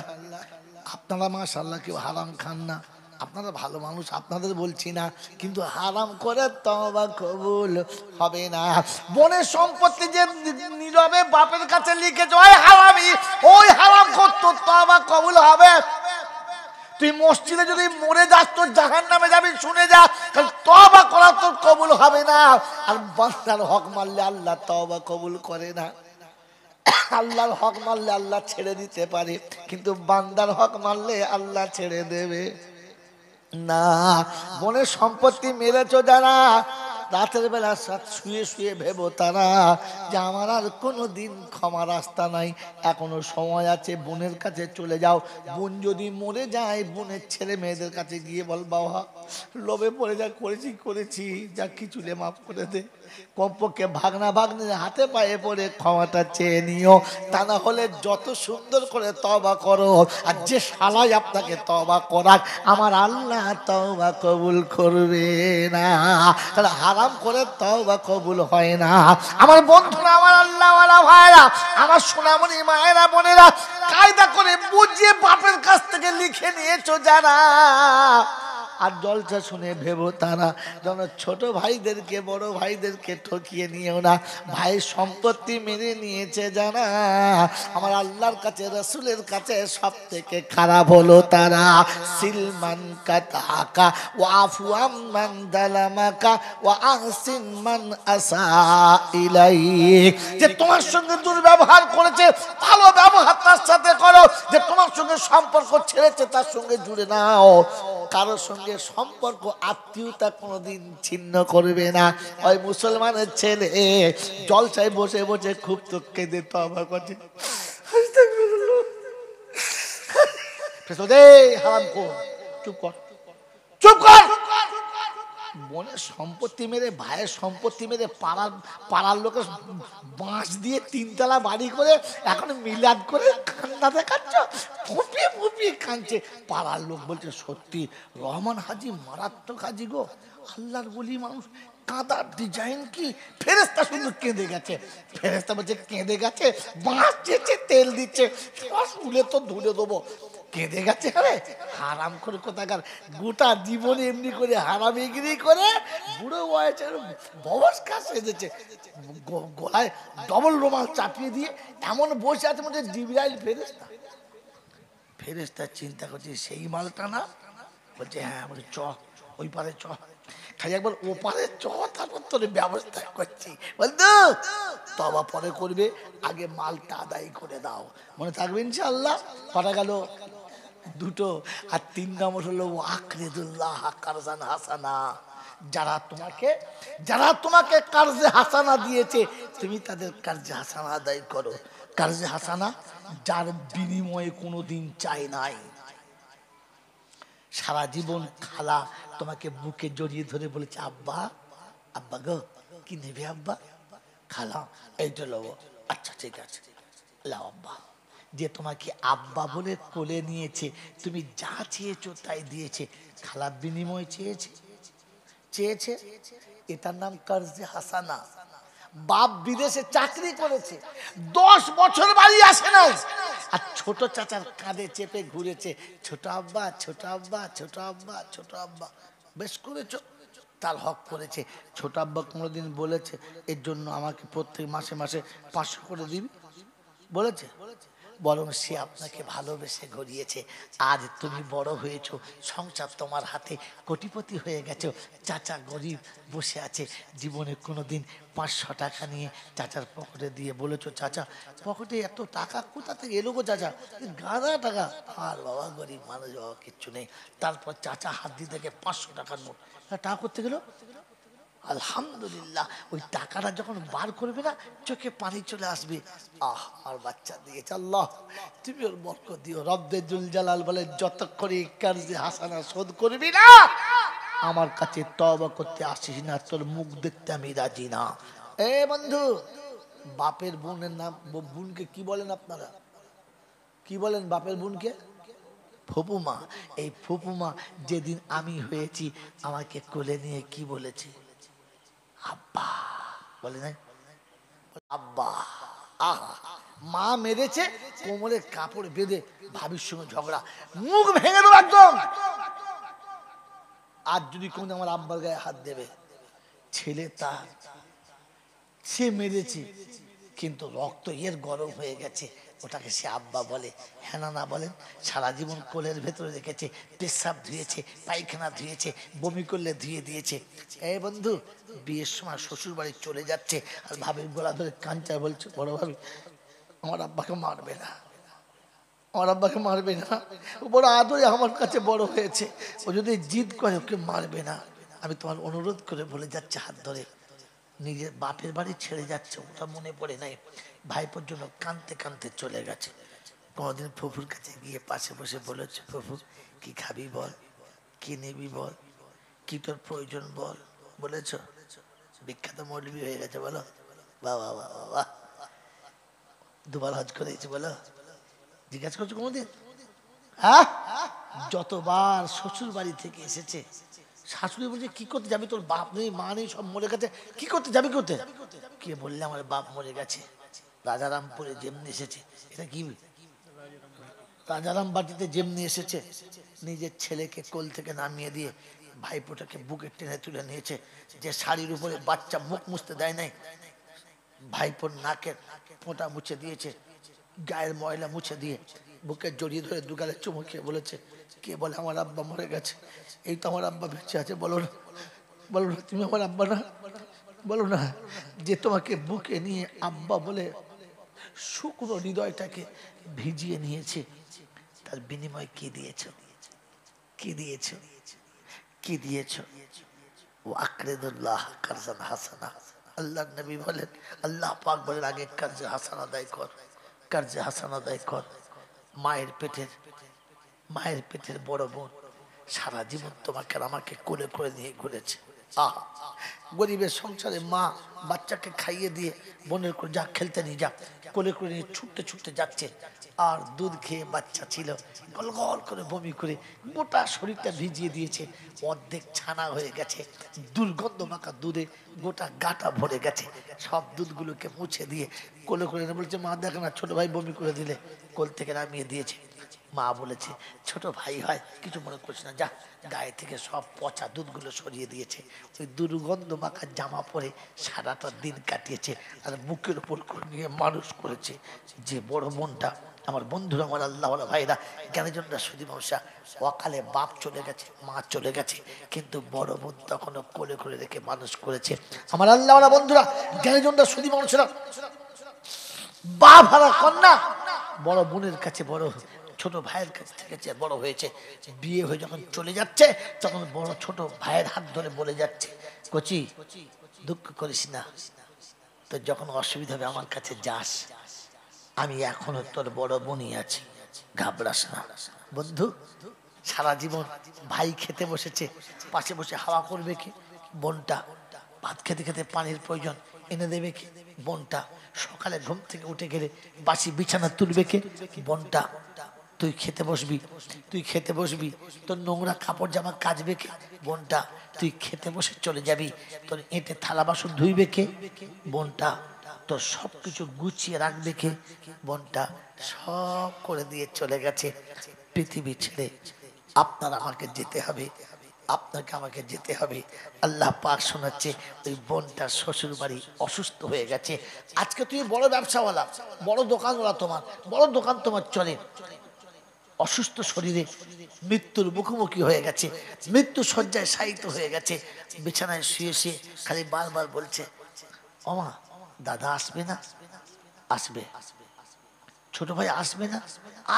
আপনারা মাশাআল্লাহ কেউ হারাম খান না, আপনারা ভালো মানুষ, আপনাদের বলছি না, কিন্তু হারাম করে তওবা কবুল হবে না। বোনের সম্পত্তি যে নীরবে বাপের কাছে লিখেছে, ওই হারামি, ওই হারাম করতো, তওবা কবুল হবে? তুই মসজিদে যদি মরে যাস তোর জাহান্নামে যাবি, শুনে যা, কারণ তওবা করা তোর কবুল হবে না। আর বান্দার হক মারলে আল্লাহ তওবা কবুল করে না। আল্লাহর হক মারলে আল্লাহ ছেড়ে দিতে পারে, কিন্তু বান্দার হক মারলে আল্লাহ ছেড়ে দেবে না। বোনের সম্পত্তি মেরেছো যারা, রাতের বেলা শুয়ে শুয়ে ভেবো তারা যে আমার আর কোনো দিন ক্ষমা রাস্তা নাই, এখনো সময় আছে, বোনের কাছে চলে যাও। বোন যদি মরে যায়, বোনের ছেলে মেয়েদের কাছে গিয়ে বল বাবা লোভে পড়ে যা করেছি, যা কিছুলে মাফ করে দে। কমপক্ষে ভাগনা ভাগ্নির হাতে পায়ে পড়ে ক্ষমাটা চেয়ে নিও, তা না হলে যত সুন্দর করে তওবা করো, আর যে শালাই আপনাকে তওবা করাক, আমার আল্লাহ তওবা কবুল করবে না। তাহলে হারাম করে তওবা কবুল হয় না। আমার বন্ধুরা, আমার আল্লাহওয়ালা ভাইরা, আমার সোনামণি মায়েরা বোনেরা, কায়দা করে বুঝিয়ে বাপের কাছ থেকে লিখে নিয়েছো যারা, আর জলসা শুনে ভেবো তারা, যেন ছোট ভাইদেরকে বড় ভাইদেরকে ঠকিয়ে নিও না। ভাই সম্পত্তি মেনে নিয়েছে যারা, আমার আল্লাহর কাছে রাসূলের কাছে সব থেকে খারাপ হলো তারা। সিলমান কাতাকা ওয়াফু আম্মান দালামাকা ওয়া আহসিন মান আসা ইলাইক। যে তোমার সঙ্গে দুর্ব্যবহার করেছে, ভালো ব্যবহার তার সাথে করো। যে তোমার সঙ্গে সম্পর্ক ছেড়েছে, তার সঙ্গে জুড়ে নাও। কারোর সঙ্গে সম্পর্ক আত্মীয়তা কোনোদিন ছিন্ন করবে না। ওই মুসলমানের ছেলে জলসায় বসে বসে খুব তো কেঁদে তওবা করছে, চুপ কর, চুপ কর। বোনের সম্পত্তি মেরে, ভাইয়ের সম্পত্তি মেরে, পাড়ার লোকের বাঁশ দিয়ে 3তলা বাড়ি করে এখন মিলাদ করে কান্না দেখাচ্ছ, ফুপিয়ে ফুপিয়ে কাঁদছে। পাড়ার লোক বলছে সত্যি রহমান হাজি মারাত্মক হাজি গো, আল্লাহর বলি মানুষ, কাঁদার ডিজাইন কি। ফেরেশতা শুধু কেঁদে গেছে। ফেরেশতা বলছে কেঁদে গেছে, বাঁশ চেয়েছে, তেল দিচ্ছে, উলে তো ধুলে দেবো, কেঁদে গেছে। আরে হারাম করে কোথাকার, গোটা জীবনে এমনি করে হারামিগিরি করে বুড়ো বয়সে ববস্কা সেজেছে, গলায় ডবল রুমাল চাপিয়ে দিয়ে এমন বসে আছে মধ্যে জিবরাইল ফেরেশতা। ফেরেশতা চিন্তা করছে সেই মালটা না? বলছে হ্যাঁ। বলে চ ওই পারে চ, খালি একবার ও পারে চ, তারপর তোর ব্যবস্থা করছি। বলতো তওবা পরে করবে, আগে মালটা আদায় করে দাও। মনে থাকবে ইনশাআল্লাহ। কটা গেল? 2টো। আর 3 নম্বর হলো ওয়াকরিদুল্লাহ কারজান হাসানা, যারা তোমাকে কার্জে হাসানা দিয়েছে, তুমি তাদের কার্জে হাসানা আদায় করো। কার্জে হাসানা যার বিনিময়ে কোনোদিন চাই নাই। সারা জীবন খালা তোমাকে বুকে জড়িয়ে ধরে বলেছে, আব্বা আব্বা গো কি নেবে আব্বা? খালা এইটা লবো, আচ্ছা ঠিক আছে লাও আব্বা। যে তোমাকে আব্বা বলে কোলে নিয়েছে, তুমি যা চেয়েছো তাই দিয়েছে, খালা বিনিময় চেয়েছে। এটার নাম কার্জে হাসানা। বাপ বিদেশে চাকরি করেছে, 10 বছর বাড়ি আসে নাই, আর ছোট চাচার কাঁধে চেপে ঘুরেছে, ছোট আব্বা ছোট আব্বা ছোট আব্বা ছোট আব্বা। বেশ করেছো, তার হক করেছে। ছোট আব্বা কোনোদিন বলেছে এর জন্য আমাকে প্রত্যেক মাসে মাসে 500 করে দিবি? বলেছে? বরং সে আপনাকে ভালোবেসে গড়িয়েছে। আজ তুমি বড় হয়েছো, সংসার তোমার হাতে, কোটিপতি হয়ে গেছো। চাচা গরিব বসে আছে, জীবনে কোনোদিন 500 টাকা নিয়ে চাচার পকেটে দিয়ে বলেছো, চাচা পকেটে এত টাকা কোথা থেকে এলো গো চাচা? গাদা টাকা। আর বাবা গরিব মানুষ, বাবা কিচ্ছু নেই। তারপর চাচা হাত দিয়ে দেখে 500 টাকার নোট। টাকা করতে গেল, আলহামদুলিল্লাহ, ওই টাকাটা যখন বার করবে না, চোখে পানি চলে আসবে। আহ, আর বাচ্চা দিয়েছে, আল্লাহ তুমি ওর বরকত দিও। রব্বে জুল জালাল বলে, যতক্ষণ কার্জে হাসানা শোধ করবি না, আমার কাছে তওবা করতে আসিস না, তোর মুখ দেখতে আমি রাজি না। এ বন্ধু, বাপের বোনের নাম, বোনকে কি বলেন আপনারা? কি বলেন বাপের বোনকে? ফুপুমা। এই ফুপুমা যেদিন আমি হয়েছি, আমাকে কোলে নিয়ে কি বলেছে? আব্বা বলে নাই? আব্বা। আহা, মা মেরেছে, কোমরে কাপড় বেঁধে ভাবির সঙ্গে ঝগড়া, মুখ ভেঙে দেবো একদম। আর যদি কোন আমার আব্বার গায়ে হাত দেবে, ছেলে তার, সে মেরেছে কিন্তু রক্ত এর গরম হয়ে গেছে, ওটাকে সে আব্বা বলে। হ্যাঁ না বলেন? সারা জীবন কোলের ভেতরে রেখেছে, পেশাব ধুয়েছে, পায়খানা ধুয়েছে, বমি করলে ধুয়ে দিয়েছে। এই বন্ধু, বিয়ের সময় শ্বশুর বাড়ি চলে যাচ্ছে, আর ভাবির গলা ধরে কাঞ্চা বলছে, বড় ভাবি আমার আব্বাকে মারবে না, আমার আব্বাকে মারবে না, ও বড় আদরে আমার কাছে বড় হয়েছে, ও যদি জিদ করে ওকে মারবে না। আমি তোমার অনুরোধ করে বলে যাচ্ছে হাত ধরে, নিজের বাপের বাড়ি ছেড়ে যাচ্ছে, ওটা মনে পড়ে নাই। ভাইপোর জন্য কাঁদতে কাঁদতে চলে গেছে। কোনোদিন ফুফুর কাছে গিয়ে পাশে বসে বলেছে, ফুফু কি খাবি বল, কি নিবি বল, কি তোর প্রয়োজন বল? বলেছ? বিখ্যাত মৌলবি হয়ে গেছে বলো, বাবা বাবা বাহ। 2 বার হজ করেছি বলো, জিজ্ঞাসা করছো কোনোদিন? হ্যাঁ, যতবার শ্বশুর বাড়ি থেকে এসেছে, শাশুড়ি বলছে কি করতে যাবি, তোর বাপ নেই মা নেই, সব মরে গেছে, কি করতে যাবি? করতে কে বললে আমার বাপ মরে গেছে? রাজারামপুরে যেমনি এসেছে, এটা কি রাজারাম বাটিতে যেমনি এসেছে, নিজের ছেলেকে কোল থেকে নামিয়ে দিয়ে ভাইপোটাকে বুকে টেনে তুলে নিয়েছে। যে শাড়ির উপরে বাচ্চা মুখ মুছতে দেয় নাই, ভাইপোর নাকের ফোঁটা মুছে দিয়েছে, গায়ের ময়লা মুছে দিয়ে বুকে জড়িয়ে ধরে 2 গালে চুমু খেয়ে বলেছে, কে বলে আমার আব্বা মরে গেছে? এই তো আমার আব্বা বেঁচে আছে, বলো না, বলো না তুমি আমার আব্বা না, বলো না। যে তোমাকে বুকে নিয়ে আব্বা বলে শুকনো হৃদয়টাকে ভিজিয়ে নিয়েছে, তার বিনিময় কি দিয়েছ? কি দিয়েছ? কি দিয়েছ? ও আকরিদুল্লাহ কারজান হাসানা। আল্লাহ নবী বলেন, আল্লাহ পাক বলেন, আগে কার্জে হাসানা আদায় কর, কার্জে হাসানা আদায় কর। মায়ের পেটের বড় বোন সারা জীবন তোমাকে আর আমাকে কোলে করে নিয়ে ঘুরেছে। আহা, গরিবের সংসারে মা বাচ্চাকে খাইয়ে দিয়ে বোনের করে যা খেলতে নিয়ে যা, কোলে করে নিয়ে ছুটতে ছুটতে যাচ্ছে, আর দুধ খেয়ে বাচ্চা ছিল, গল গল করে বমি করে গোটা শরীরটা ভিজিয়ে দিয়েছে, অর্ধেক ছানা হয়ে গেছে, দুর্গন্ধ মাখা দুধে গোটা গাটা ভরে গেছে। সব দুধগুলোকে মুছে দিয়ে কোলে করে নিয়ে বলছে, মা দেখ না ছোট ভাই বমি করে দিলে, কোল থেকে নামিয়ে দিয়েছে। মা বলেছে, ছোট ভাই হয় কিছু মনে করছে না, যা, গায়ে থেকে সব পচা দুধগুলো সরিয়ে দিয়েছে। ওই দুর্গন্ধ মাখা জামা পরে সারাটা দিন কাটিয়েছে, আর বুকের উপর নিয়ে মানুষ করেছে। যে বড় মনটা আমার বন্ধুরা, আমার আল্লাহ ভাইরা, জ্ঞানীজনরা, সুদী মশা, অকালে বাপ চলে গেছে, মা চলে গেছে, কিন্তু বড় বোন তখনও কোলে করে রেখে মানুষ করেছে। আমার আল্লাহ বন্ধুরা, জ্ঞানীজনরা, সুদী মানুষরা, বাপ হারা কন্যা বড় বোনের কাছে বড় ছোট ভাইয়ের কাছ থেকে বড় হয়েছে, বিয়ে হয়ে যখন চলে যাচ্ছে তখন বড় ছোট ভাইয়ের হাত ধরে বলে যাচ্ছে, কচি দুঃখ করিস না, তো যখন অসুবিধা হবে আমার কাছে যাস, আমি এখনো তোর বড় বোনই আছি, ঘাবড়াস না। বন্ধু, সারা জীবন ভাই খেতে বসেছে, পাশে বসে হাওয়া করবে কি? বোনটা। ভাত খেতে খেতে পানির প্রয়োজন, এনে দেবে কি? বোনটা। সকালে ঘুম থেকে উঠে গেলে বাসি বিছানা তুলবে কে? বোনটা। তুই খেতে বসবি, তুই খেতে বসবি, তোর নোংরা কাপড় জামা কাচবে কে? বোনটা। তুই খেতে বসে চলে যাবি, তোর এঁটে থালা বাসন ধুইবে কে? বোনটা। তোর সব কিছু গুছিয়ে রাখবে কে? বোনটা। সব করে দিয়ে চলে গেছে পৃথিবী ছেড়ে। আপনার আমাকে যেতে হবে, আপনাকে আমাকে যেতে হবে। আল্লাহ পাক শোনাচ্ছে, ওই বোনটা শ্বশুর বাড়ি অসুস্থ হয়ে গেছে। আজকে তুমি বড় ব্যবসাওয়ালা, বড় দোকানওয়ালা, তোমার বড় দোকান তোমার চলে, অসুস্থ শরীরে মৃত্যুর মুখোমুখি হয়ে গেছে, মৃত্যু শয্যায় শায়িত হয়ে গেছে, বিছানায় শুয়ে শুয়ে খালি বারবার বলছে, ওমা দাদা আসবে না? আসবে। ছোট ভাই আসবে না?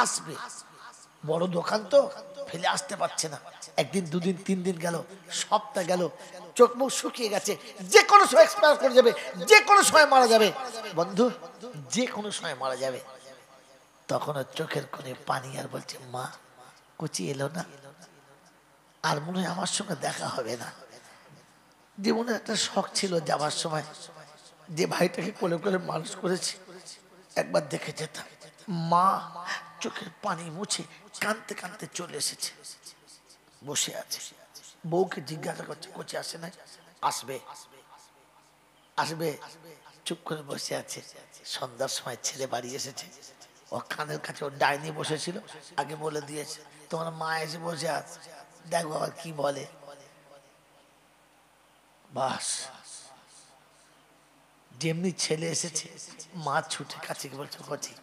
আসবে। বড় দোকান তো ফেলে আসতে পারছে না। একদিন, দুদিন, 3 দিন গেল, সপ্তাহ গেল, চোখ মুখ শুকিয়ে গেছে, যে কোনো সময় এক্সপায়ার করে যাবে, যে কোনো সময় মারা যাবে। বন্ধু, যে কোনো সময় মারা যাবে। তখন চোখের কোণে পানি, আর বলছে, মা কচি এলো না, আর মনে হয় আমার সঙ্গে দেখা হবে না। জীবনে একটা শখ ছিল যাবার সময়, যে ভাইটাকে কোলে কোলে মানুষ করেছি, একবার দেখে যেতাম। মা চোখের পানি মুছে কাঁদতে কাঁদতে চলে এসেছে, বসে আছে। বউকে জিজ্ঞাসা করছে, কচি আসে না? আসবে, আসবে। চুপ করে বসে আছে। সন্ধ্যার সময় ছেলে বাড়ি এসেছে, ও কানের কাছে ওর ডাইনি বসেছিল, আগে বলে দিয়েছে, তোমার মা এসে বসে আছে, দেখো আবার কি বলে। বাস, যেমনি ছেলে এসেছে, মা ছুটে কাছে বলছে, কচি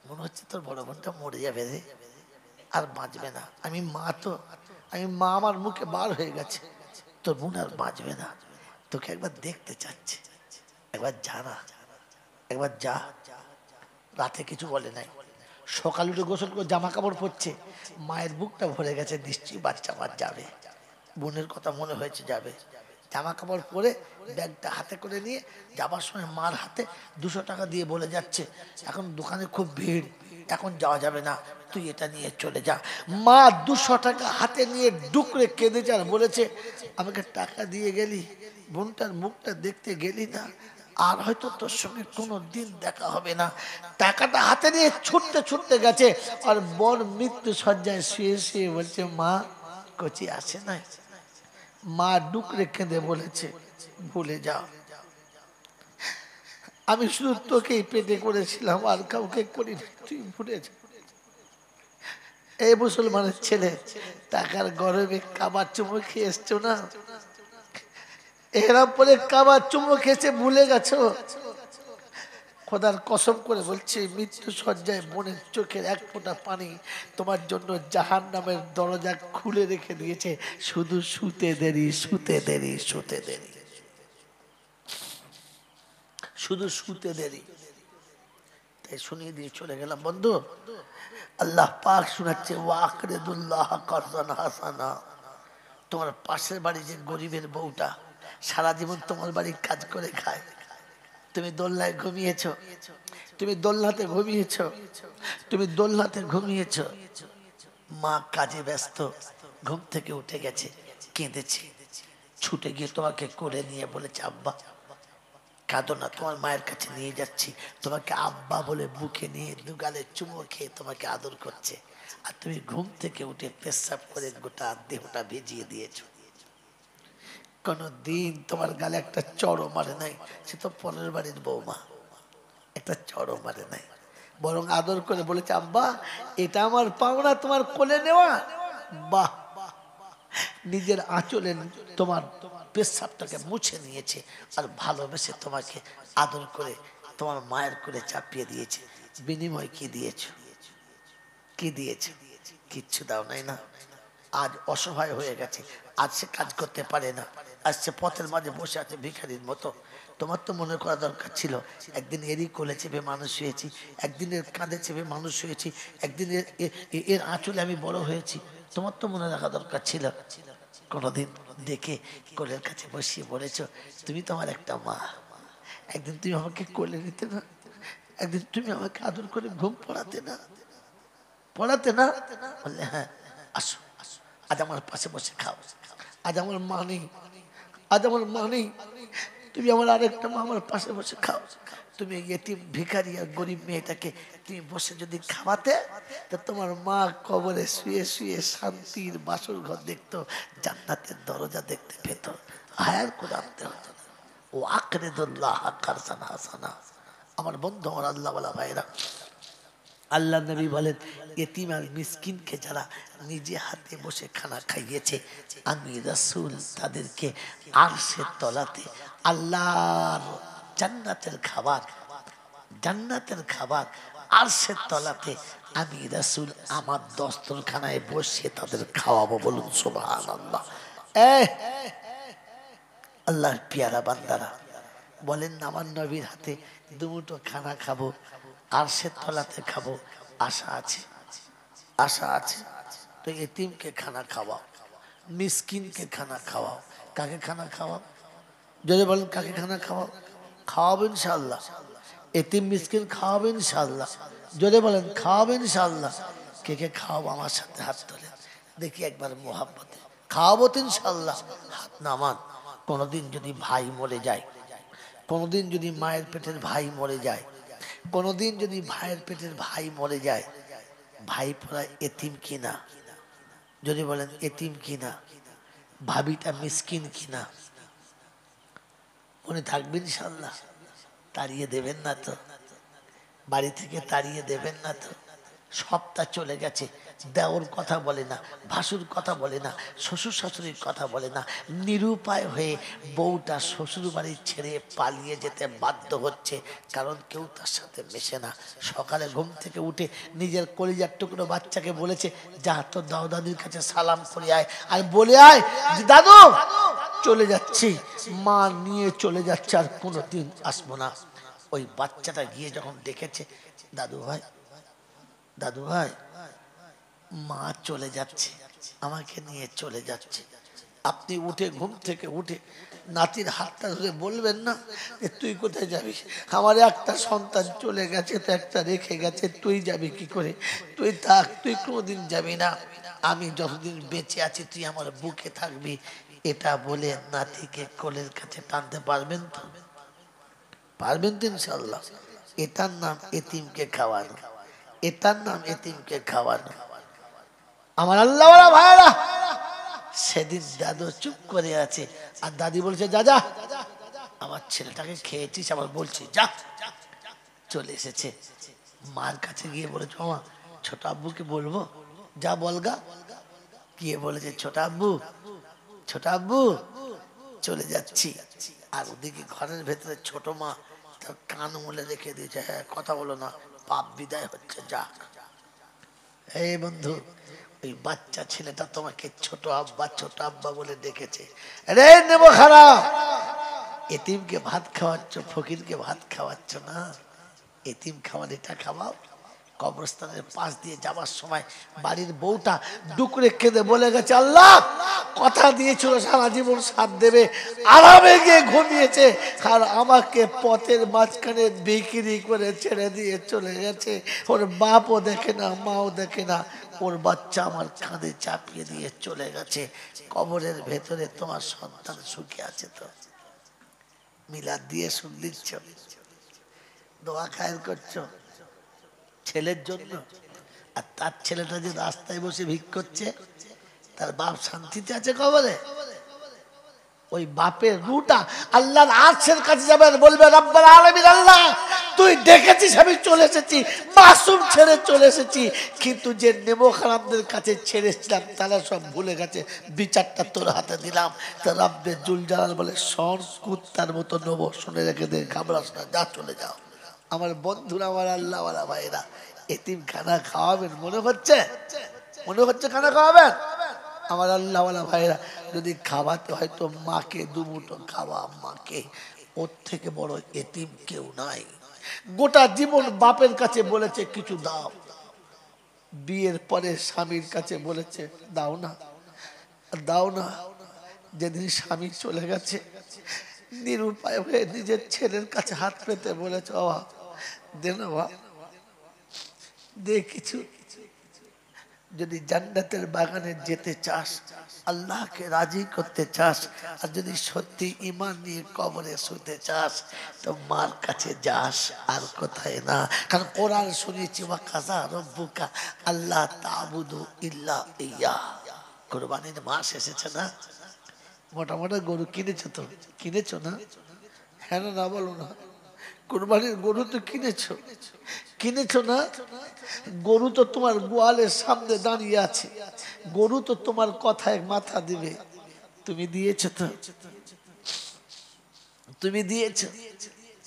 মনে হচ্ছে তোর বড় বোনটা মরে যাবে রে, আর বাঁচবে না। আমি মা তো, আমি মা, আমার মুখে বার হয়ে গেছে, তোর বোন আর বাঁচবে না, তোকে একবার দেখতে চাচ্ছে, একবার জানা, একবার যা। রাতে কিছু বলে নাই, সকাল উঠে গোসল করে জামা কাপড় পরছে, মায়ের বুকটা ভরে গেছে, নিশ্চয়ই বাচ্চা মার যাবে, বোনের কথা মনে হয়েছে যাবে। জামা কাপড় পরে ব্যাগটা হাতে করে নিয়ে যাবার সময় মার হাতে 200 টাকা দিয়ে বলে যাচ্ছে, এখন দোকানে খুব ভিড়, এখন যাওয়া যাবে না, তুই এটা নিয়ে চলে যা। মা 200 টাকা হাতে নিয়ে ডুকরে কেঁদেছে, আর বলেছে, আমাকে টাকা দিয়ে গেলি, বোনটার মুখটা দেখতে গেলি না, আর হয়তো তোর সঙ্গে কোনো দিন দেখা হবে না। টাকাটা হাতে নিয়ে ছুটতে ছুটতে গেছে, আর বর মৃত্যু শয্যায় শুয়ে শুয়ে বলছে, মা কচি আসে নাই? মা ডুকরে কেঁদে বলেছে, ভুলে যাও, আমি শুধু তোকেই পেটে করেছিলাম, আর কাউকে করিনি, তুই ভুলে যা। এই মুসলমানের ছেলে, টাকার গরমে কাবার চুমো খেয়ে এসছো না, এরা পরে কাবার চুমো খেয়েছে, ভুলে গেছো। খোদার কসম করে বলছে, মৃত্যু শয্যায় বোনের চোখের এক ফোঁটা পানি তোমার জন্য জাহান্নামের দরজা খুলে রেখে দিয়েছে, শুধু শুতে দেরি, শুতে দেরি, শুতে দেরি, শুধু শুতে দেরি। তাই শুনিয়ে দিয়ে চলে গেলাম। বন্ধু, আল্লাহ পাক শোনাচ্ছে, ওয়াকরিদুল্লাহ করদান হাসানা, তোমার পাশের বাড়ি যে গরিবের বউটা সারা জীবন তোমার বাড়ির কাজ করে খায়, তুমি দোলনায় ঘুমিয়েছ, তুমি দোলনাতে ঘুমিয়েছ, তুমি দোলনাতে ঘুমিয়েছ, মা কাজে ব্যস্ত, ঘুম থেকে উঠে গেছে, কেঁদেছে, ছুটে গিয়ে তোমাকে কোলে নিয়ে বলেছে, আব্বা কাঁদো না, তোমার মায়ের কাছে নিয়ে যাচ্ছি, তোমাকে আব্বা বলে বুকে নিয়ে দুগালে চুমো খেয়ে তোমাকে আদর করছে, আর তুমি ঘুম থেকে উঠে পেশাব করে গোটা দেহটা ভিজিয়ে দিয়েছো। কোনদিন তোমার গালে একটা চড়ও মারে নাই, সে তো পরের বাড়ির বৌমা, একটা চড়ও মারে নাই, বরং আদর করে বলেছে, আব্বা এটা আমার পাওনা, তোমার কোলে নেওয়া। বাহ, নিজের আঁচলে তোমার পেশাবটাকে মুছে নিয়েছে, আর ভালোবেসে তোমাকে আদর করে তোমার মায়ের কোলে চাপিয়ে দিয়েছে। বিনিময় কি দিয়েছ? কি দিয়েছ? কিচ্ছু দাও নাই না। আজ অসহায় হয়ে গেছে, আজ সে কাজ করতে পারে না, আজ সে পথের মাঝে বসে আছে ভিখারির মতো, তোমার তো মনে করা দরকার ছিল একদিন এরই কোলে চেপে মানুষ হয়েছি, একদিনের কাঁধে চেপে মানুষ হয়েছি, একদিন এর আঁচলে আমি বড় হয়েছি। তোমার তো মনে রাখা দরকার ছিল। কোনোদিন দেখে কোলের কাছে বসিয়ে বলেছো তুমি তো আমার একটা মা, একদিন তুমি আমাকে কোলে নিতে না, একদিন তুমি আমাকে আদর করে ঘুম পড়াতে না, পড়াতে না? বললে হ্যাঁ, আসো আজ আমার পাশে বসে খাও। আজ আমার মা নেই, আজ আমার মা নেই, তুমি আমার আরেকটা মা, আমার পাশে বসে খাও। তুমি এতিম ভিখারি আর গরিব মেয়েটাকে তুমি বসে যদি খাওয়াতে, তো তোমার মা কবরে শুয়ে শুয়ে শান্তির বাসর ঘর দেখতো, জান্নাতের দরজা দেখতে পেত, হায়ার করে আনতে হতো না। ও আকরিদুল্লাহ কারসান হাসানা। আমার বন্ধু, আমার আল্লাহওয়ালা ভাইরা, আল্লাহ নবী বলেন এতিম আর মিসকিনকে যারা নিজে হাতে বসে খানা খাইয়েছে, আমি রাসূল তাদেরকে আরশের তলাতে আল্লাহর জান্নাতের খাবার, জান্নাতের খাবার আরশের তলাতে আমি রাসূল আমার দস্তরখানায় বসে তাদের খাওয়াবো। বলুন সুবহানাল্লাহ। আল্লাহর পিয়ারা বান্দারা বলেন না, আমার নবীর হাতে দুমুঠো খানা খাবো, আরশের তলাতে খাবো, আশা আছে, আশা আছে। তো এতিমকে খানা খাওয়াও, মিসকিনকে খানা খাওয়াও। কাকে খানা খাওয়াও? যদি বলেন কাকে খানা খাওয়াও? খাওয়াবো ইনশাআল্লাহ। এতিম মিসকিন খাওয়াবো ইনশাআল্লাহ। যদি বলেন খাওয়াবো ইনশাআল্লাহ। কে কে খাওয়াবো আমার সাথে হাত তোলে দেখি একবার মোহাব্বতে। খাওয়াবো তো ইনশাআল্লাহ, হাত নামান। কোনোদিন যদি ভাই মরে যায়, কোনোদিন যদি মায়ের পেটের ভাই মরে যায়, কোনোদিন যদি ভাইয়ের পেটের ভাই মরে যায়, ভাই পড়া এতিম কিনা? যদি বলেন এতিম কিনা, ভাবিটা মিসকিন কিনা? মনে থাকবে ইনশাআল্লাহ? তাড়িয়ে দেবেন না তো? বাড়ি থেকে তাড়িয়ে দেবেন না তো? সবটা চলে গেছে, দেওর কথা বলে না, ভাসুর কথা বলে না, শ্বশুর শাশুড়ির কথা বলে না, নিরুপায় হয়ে বউটা শ্বশুর বাড়ি ছেড়ে পালিয়ে যেতে বাধ্য হচ্ছে, কারণ কেউ তার সাথে মেশে না। সকালে ঘুম থেকে উঠে নিজের কলিজার টুকরো বাচ্চাকে বলেছে যা তোর দাও দাদির কাছে সালাম করে আয়, আর বলে আয় যে দাদু চলে যাচ্ছি, মা নিয়ে চলে যাচ্ছে, আর কোনোদিন আসবো না। ওই বাচ্চাটা গিয়ে যখন দেখেছে দাদু ভাই, দাদু ভাই মা চলে যাচ্ছে, আমাকে নিয়ে চলে যাচ্ছে, আপনি উঠে ঘুম থেকে উঠে নাতির হাতটা ধরে বলবেন না যে তুই কোথায় যাবি? আমার একটা সন্তান চলে গেছে, তো একটা রেখে গেছে, তুই যাবি কি করে? তুই থাক, তুই কোনোদিন যাবি না, আমি যতদিন বেঁচে আছি তুই আমার বুকে থাকবি। এটা বলে নাতিকে কোলের কাছে টানতে পারবেন তো? পারবেন তো ইনশাআল্লাহ? এটার নাম এতিমকে খাওয়ানো, এটার নাম এতিমকে খাওয়ানো। আমার আল্লাহওয়ালা ভাইরা, সেদিন দাদু চুপ করে আছে, আর দাদি বলছে যা যা, আমার ছেলেটাকে খেয়েছিস, আবার বলছি যা। চলে এসেছে, মার কাছে গিয়ে বলেছে মামা ছোট আব্বুকে বলবো, যা বলগা। গিয়ে বলেছে ছোট আব্বু, ছোট আব্বু চলে যাচ্ছি। আর ওদিকে ঘরের ভেতরে ছোট মা তার কান মুলে রেখে দিয়েছে, হ্যাঁ কথা বলো না, পাপ বিদায় হচ্ছে, যা। এই বন্ধু, ওই বাচ্চা ছেলেটা তোমাকে ছোট আব্বা, ছোট আব্বা বলে ডেকেছে। রে নেবো খারাপ, এতিমকে ভাত খাওয়াচ্ছ, ফকিরকে ভাত খাওয়াচ্ছ না। এতিম খাওয়ার এটা খাওয়াও। কবরস্থানের পাশ দিয়ে যাবার সময় বাড়ির বউটা ডুকরে কেঁদে বলে গেছে আল্লাহ কথা দিয়েছিল সারা জীবন সাথ দেবে, আরামে গিয়ে ঘুমিয়েছে, আর আমাকে পথের মাঝখানে বিক্রি করে ছেড়ে দিয়ে চলে গেছে। ওর বাপও দেখে না, মাও দেখে না, ওর বাচ্চা আমার কাঁধে চাপিয়ে দিয়ে চলে গেছে। কবরের ভেতরে তোমার সন্তান সুখে আছে তো? মিলাদ দিয়ে সুখ দিচ্ছ, দোয়া খায়ের করছো ছেলের জন্য, আর তার ছেলেটা যে রাস্তায় বসে ভিক করছে, তার বাপ শান্তিতে আছে কবরে? ওই বাপের রুটা আল্লাহর আরশের কাছে যাবে, বলবে রব্বুল আলামিন আল্লাহ তুই ডেকেছিস, আমি চলে এসেছি, মাসুম ছেড়ে চলে এসেছি, কিন্তু যে নেমো খারাপদের কাছে ছেড়েছিলাম তারা সব ভুলে গেছে, বিচারটা তোর হাতে দিলাম। তা রব্বে জুল জালাল বলে শন কুত্তার মতো নেবো, শুনে রেখে দে, ঘাবড়াস না, যা চলে যাও। আমার বন্ধুরা, আমার আল্লাহওয়ালা ভাইরা, এতিম খানা খাওয়াবেন? মনে হচ্ছে, মনে হচ্ছে খানা খাওয়াবেন? আমার আল্লাহওয়ালা ভাইরা, যদি খাওয়াতে হয় তো মাকে দুমুঠো খাওয়া, মাকে ওর থেকে বড় এতিম কেউ নাই। গোটা জীবন বাপের কাছে বলেছে কিছু দাও, বিয়ের পরে স্বামীর কাছে বলেছে দাও না, দাও না। যেদিন স্বামী চলে গেছে নিরুপায় হয়ে নিজের ছেলের কাছে হাত পেতে বলেছে বাবা দে না বাবা, দে কিছু। যদি জান্নাতের বাগানে যেতে চাস, আল্লাহকে রাজি করতে চাস, আর যদি সত্যি ঈমান নিয়ে কবরে শুতে চাস, তো মার কাছে যাস, আর কোথায় না। কারণ কোরআন শুনেছি ওয়া কাযা রাব্বুকা আল্লাহ তা'বুদু ইল্লা ইয়্যা। কুরবানির মাস এসেছে না, মোটা মোটা গরু কিনেছো তো, কিনেছো না? হ্যাঁ না বলো না। কুরবানির গরু তো কিনেছো, কিনেছো না? গরু তো তোমার গোয়ালের সামনে দাঁড়িয়ে আছে, গরু তো তোমার কথায় মাথা দিবে। তুমি দিয়েছো তো, তুমি দিয়েছো।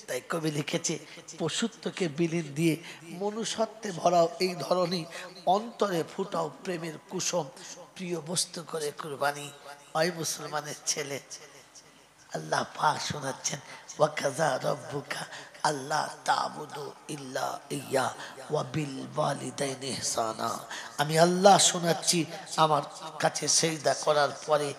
তাই কবি লিখেছে পশুত্বকে বিলীন দিয়ে মনুষ্যত্বে ভরাও এই ধরনী, অন্তরে ফুটাও প্রেমের কুসুম, প্রিয় বস্তু করে কুরবানি। ওই মুসলমানের ছেলে আল্লাহ পাক শোনাচ্ছেন ওয়া কাযা রাব্বুকা আল্লাহ তা'বুদু ইল্লা ইয়্যা ওয়া বিল ওয়ালিদাইনি ইহসানা। আমি আল্লাহ শোনাচ্ছি, আমার কাছে সিজদা করার পরে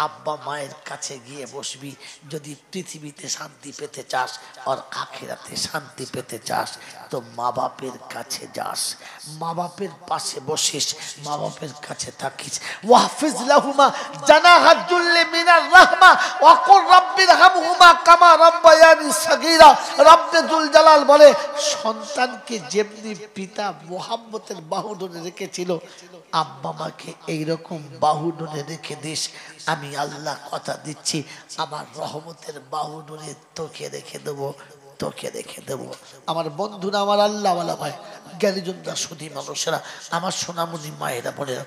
আব্বা মায়ের কাছে গিয়ে বসবি। যদি পৃথিবীতে শান্তি পেতে চাস আর আখিরাতে শান্তি পেতে চাস, তো মা বাপের কাছে যাস, মা বাপের পাশে বসিস, মা বাপের কাছে থাকিস। ওয়াহফিজ লাহুমা জানাহা যুল্লি মিনার রাহমা ওয়া কুর রাব্বিরহামহুমা কামা রাব্বায়ানি সাগীরা। রব্বে যুল জালাল বলে, সন্তানকে যেমনি পিতা মোহাব্বতের বাহু ধরে রেখেছিল, আব্বা মাকে এইরকম বাহু ধরে রেখে দিস। আমি আল্লাহ কথা দিচ্ছি, আমার রহমতের বাহু ধরে তোকে রেখে দেবো, তোকে রেখে দেবো। আমার বন্ধুরা, আমার আল্লাহ ওয়ালা ভাই, জ্ঞানীজনরা, সুধী মানুষেরা, আমার সোনামণি মায়েরা বোনেরা,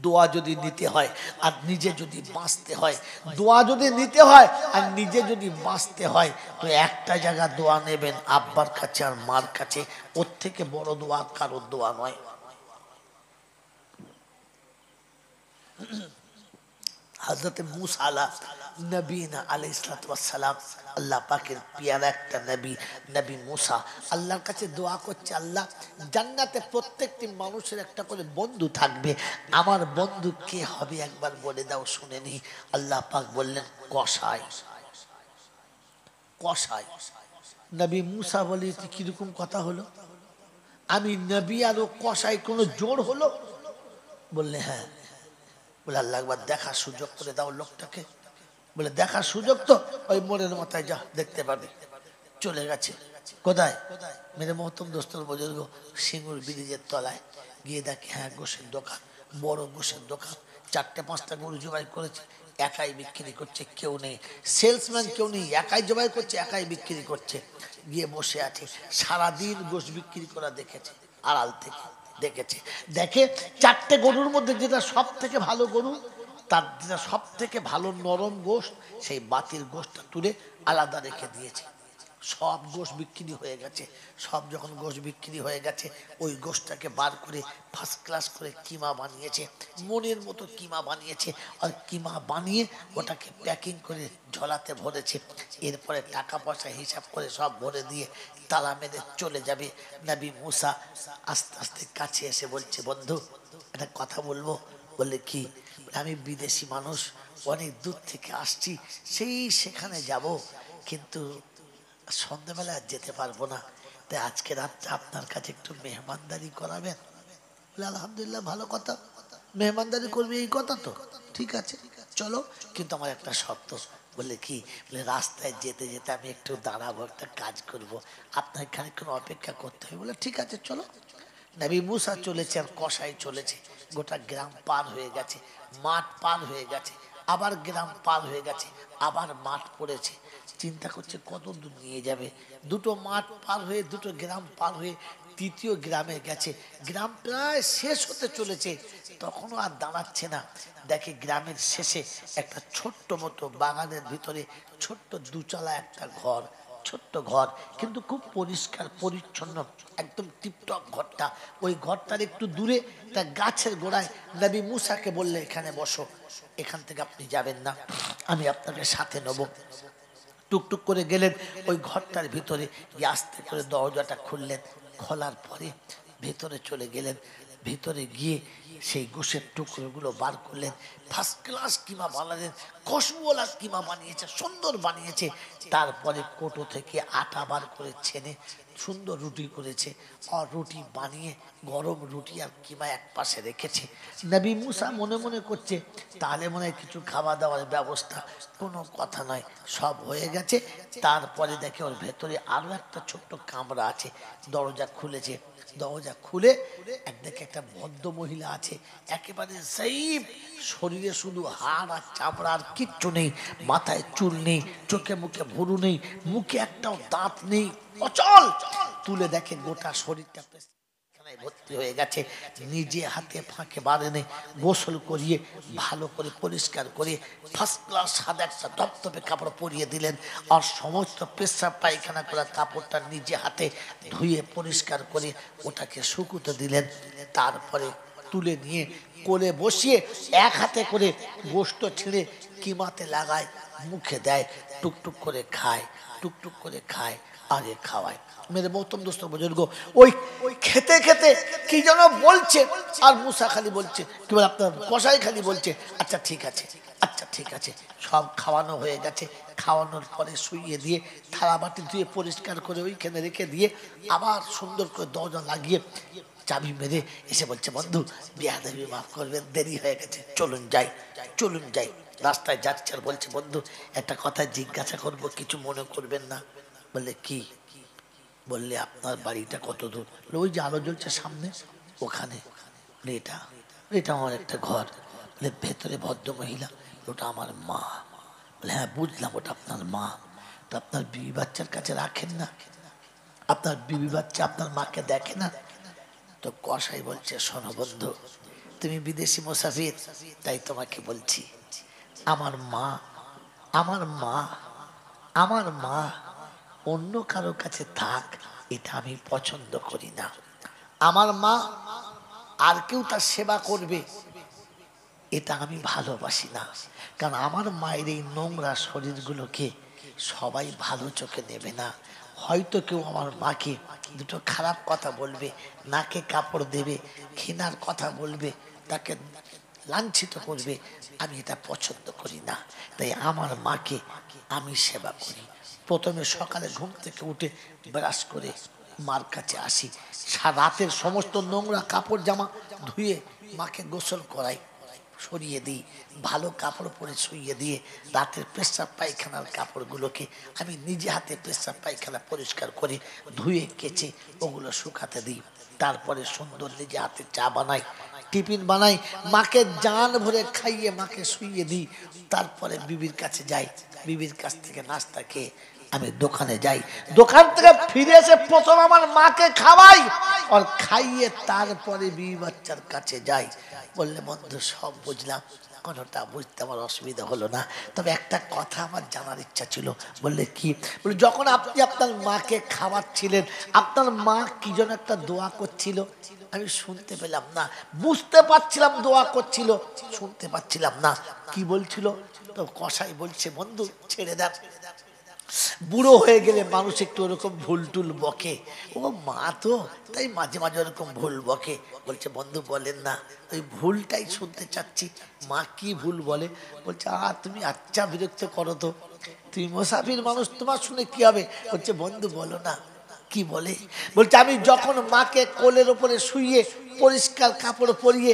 দোয়া যদি নিতে হয় আর নিজে যদি বাঁচতে হয়, দোয়া যদি নিতে হয় আর নিজে যদি বাঁচতে হয়, তো একটা জায়গা দোয়া নেবেন, আব্বার কাছে আর মার কাছে। ওর থেকে বড় দোয়া কারোর দোয়া নয়। হযরত মূসা নবীনা আলাইহিস সালাতু ওয়াস সালাম, আল্লাহ পাকের পিয়ারা একটা নবী, নবী মূসা আল্লাহর কাছে দোয়া করছে, আল্লাহ জান্নাতে প্রত্যেকটি মানুষের একটা করে বন্ধু থাকবে, আমার বন্ধু কে হবে একবার বলে দাও শুনে নি। আল্লাহ পাক বললেন কসাই। কসাই। নবী মূসা বলে কিরকম কথা হলো, আমি নবী আর ও কসাই কোনো জোর হলো? বললে হ্যাঁ। বলে আল্লাহ একবার দেখার সুযোগ করে দাও লোকটাকে। বলে দেখার সুযোগ তো ওই মোড়ের মাথায় যা, দেখতে পাবে। চলে গেছে কোথায়? মেরে মহতম দোস্তর বুজুর্গ সিঙ্গুর ব্রিজের তলায় গিয়ে দেখে, হ্যাঁ গোশের দোকান, বড় গোশের দোকান, 4-5টা গরু জবাই করেছে, একাই বিক্রি করছে, কেউ নেই, সেলসম্যান কেউ নেই, একাই জবাই করছে, একাই বিক্রি করছে। গিয়ে বসে আছে, সারাদিন গোশ বিক্রি করা দেখেছে, আড়াল থেকে দেখেছে। দেখে 4টে গরুর মধ্যে যেটা সব থেকে ভালো গরু, তার যেটা সব থেকে ভালো নরম গোশত, সেই বাতির গোশতটা তুলে আলাদা রেখে দিয়েছে। সব গোশ বিক্রি হয়ে গেছে। সব যখন গোশ বিক্রি হয়ে গেছে, ওই গোশটাকে বার করে ফার্স্ট ক্লাস করে কিমা বানিয়েছে, মনের মতো কিমা বানিয়েছে। আর কিমা বানিয়ে ওটাকে প্যাকিং করে ঝোলাতে ভরেছে। এরপরে টাকা পয়সা হিসাব করে সব ভরে দিয়ে তালা মেরে চলে যাবে। নবী মূসা আস্তে আস্তে কাছে এসে বলছে, বন্ধু একটা কথা বলবো। বলে কি? আমি বিদেশি মানুষ, অনেক দূর থেকে আসছি, সেই সেখানে যাব, কিন্তু সন্ধ্যাবেলা যেতে পারবো না, তাই আজকে রাতটা আপনার কাছে একটু মেহমানদারি করাবেন। বলে আলহামদুলিল্লাহ, ভালো কথা, মেহমানদারি করবি এই কথা তো ঠিক আছে, চলো, কিন্তু আমার একটা শর্ত। বলে কি? বলে রাস্তায় যেতে যেতে আমি একটু দাঁড়াবো, একটা কাজ করব, আপনার এখানে কোনো অপেক্ষা করতে হবে। বলে ঠিক আছে চলো। নবী মূসা চলেছে আর কসাই চলেছে, গোটা গ্রাম পার হয়ে গেছে, মাঠ পার হয়ে গেছে, আবার গ্রাম পার হয়ে গেছে, আবার মাঠ পড়েছে। চিন্তা করছে কত দূর নিয়ে যাবে। দুটো মাঠ পার হয়ে, দুটো গ্রাম পার হয়ে তৃতীয় গ্রামে গেছে। গ্রাম প্রায় শেষ হতে চলেছে, তখনও আর দাঁড়াচ্ছে না। দেখে গ্রামের শেষে একটা ছোট্ট মতো বাগানের ভিতরে ছোট্ট দুচালা একটা ঘর, ছোট্ট ঘর, কিন্তু খুব পরিষ্কার পরিচ্ছন্ন, একদম টিপটপ ঘরটা। ওই ঘরটার একটু দূরে একটা গাছের গোড়ায় নবী মূসাকে বললে, এখানে বসো, এখান থেকে আপনি যাবেন না, আমি আপনাকে সাথে নেব। টুকটুক করে গেলেন ওই ঘরটার ভিতরে, আস্তে করে দরজাটা খুললেন, খোলার পরে ভেতরে চলে গেলেন। ভেতরে গিয়ে সেই গোশের টুকরোগুলো বার করলেন, ফার্স্ট ক্লাস কিমা বানালেন, খুশবুওয়ালা কিমা বানিয়েছে, সুন্দর বানিয়েছে। তারপরে কোটো থেকে আটা বার করে ছেনে সুন্দর রুটি করেছে, আর রুটি বানিয়ে গরম রুটি আর কিমা এক পাশে রেখেছে। নবী মুসা মনে মনে করছে তাহলে মনে হয় কিছু খাওয়া দাওয়ার ব্যবস্থা, কোনো কথা নয়, সব হয়ে গেছে। তারপরে দেখে ওর ভেতরে আরো একটা ছোট্ট কামরা আছে, দরজা খুলেছে। দরজা খুলে একদিকে একটা ভদ্র মহিলা আছে, একেবারে সাইব, শরীরে শুধু হাড় আর চামড়া, আর কিচ্ছু নেই, মাথায় চুল নেই, চোখে মুখে ভুরু নেই, মুখে একটাও দাঁত নেই, অচল। তুলে দেখে গোটা শরীরটা ভর্তি হয়ে গেছে। নিজে হাতে ফাঁকে বাড়েনে গোসল করিয়ে ভালো করে পরিষ্কার করে ফার্স্ট ক্লাস সাদা একটা দপদপে কাপড় পরিয়ে দিলেন, আর সমস্ত পেশাব পায়খানা করা কাপড়টা নিজে হাতে ধুয়ে পরিষ্কার করে ওটাকে শুকুতে দিলেন। তারপরে তুলে নিয়ে কোলে বসিয়ে এক হাতে করে গোশত ছিঁড়ে কিমাতে লাগায়, মুখে দেয়, টুকটুক করে খায়, টুকটুক করে খায়, আগে খাওয়ায়। মেরে মহতরম দোস্ত বুজুর্গ, ওই খেতে খেতে কি যেন বলছে, আর মুসা খালি বলছে, কি বলে আপনার কসাই খালি বলছে আচ্ছা ঠিক আছে, আচ্ছা ঠিক আছে। সব খাওয়ানো হয়ে গেছে। খাওয়ানোর পরে শুইয়ে দিয়ে থালা বাটি ধুয়ে পরিষ্কার করে ওইখানে রেখে দিয়ে আবার সুন্দর করে দরজা লাগিয়ে চাবি মেরে এসে বলছে, বন্ধু বেয়াদবি মাফ করবেন, দেরি হয়ে গেছে, চলুন যাই, চলুন যাই। রাস্তায় যাচ্ছে আর বলছে, বন্ধু একটা কথা জিজ্ঞাসা করবো, কিছু মনে করবেন না। বললে কি? বললে আপনার বাড়িটা কত দূর? ওই যে আলো জ্বলছে সামনে ওখানে। এটা এটা আমার একটা ঘর। বলে ভেতরে ভদ্র মহিলা, ওটা আমার মা। বলে হ্যাঁ বুঝলাম, ওটা আপনার মা। তো আপনার বিবি বাচ্চার কাছে রাখেন না? আপনার বিবি বাচ্চা আপনার মাকে দেখে না? তো কসাই বলছে, শোনো বন্ধু, তুমি বিদেশি মুসাফির, তাই তোমাকে বলছি, আমার মা, আমার মা, আমার মা অন্য কারো কাছে থাক, এটা আমি পছন্দ করি না। আমার মা আর কেউ তার সেবা করবে, এটা আমি ভালোবাসি না। কারণ আমার মায়ের এই নোংরা শরীরগুলোকে সবাই ভালো চোখে নেবে না। হয়তো কেউ আমার মাকে দুটো খারাপ কথা বলবে, নাকে কাপড় দেবে, ঘৃণার কথা বলবে, তাকে লাঞ্ছিত করবে। আমি এটা পছন্দ করি না। তাই আমার মাকে আমি সেবা করি। প্রথমে সকালে ঘুম থেকে উঠে ব্রাশ করে মার কাছে আসি, রাতের সমস্ত নোংরা কাপড় জামা ধুয়ে মাকে গোসল করাই, সরিয়ে দিই, ভালো কাপড় পরে শুইয়ে দিয়ে রাতের পেশাব পায়খানার কাপড়গুলোকে আমি নিজে হাতে পেশাব পায়খানা পরিষ্কার করে ধুয়ে কেচে ওগুলো শুকাতে দিই। তারপরে সুন্দর নিজে হাতে চা বানাই, টিফিন বানাই, মাকে জান ভরে খাইয়ে মাকে শুইয়ে দিই। তারপরে বিবির কাছে যাই, বিবির কাছ থেকে নাস্তা খেয়ে আমি দোকানে যাই, দোকান থেকে ফিরে এসে প্রথম আমার মাকে খাওয়াই, আর খাইয়ে তারপরে বিবি বাচ্চার কাছে যাই। বললে, বন্ধু সব বুঝলাম, কোনোটা বুঝতে আমার অসুবিধা হলো না, তবে একটা কথা আমার জানার ইচ্ছা ছিল। বললে কি? বলে যখন আপনি আপনার মাকে খাওয়াচ্ছিলেন, আপনার মা কি যেন একটা দোয়া করছিল, আমি শুনতে পেলাম না, বুঝতে পারছিলাম দোয়া করছিল, শুনতে পাচ্ছিলাম না, কি বলছিল? তো কসাই বলছে, বন্ধু ছেড়ে দেন, বুড়ো হয়ে গেলে মানুষ একটু ওরকম ভুল টুল বকে, ও মা তো তাই মাঝে মাঝে ওরকম ভুল বকে। বলছে, বন্ধু বলেন না, ওই ভুলটাই শুনতে চাচ্ছি, মা কি ভুল বলে? বলছে, তুমি আচ্ছা বিরক্ত করো তো, তুমি মুসাফির মানুষ, তোমার শুনে কি হবে? বলছে, বন্ধু বলো না, কি বলে? বলছে, আমি যখন মাকে কোলের ওপরে শুইয়ে পরিষ্কার কাপড় পরিয়ে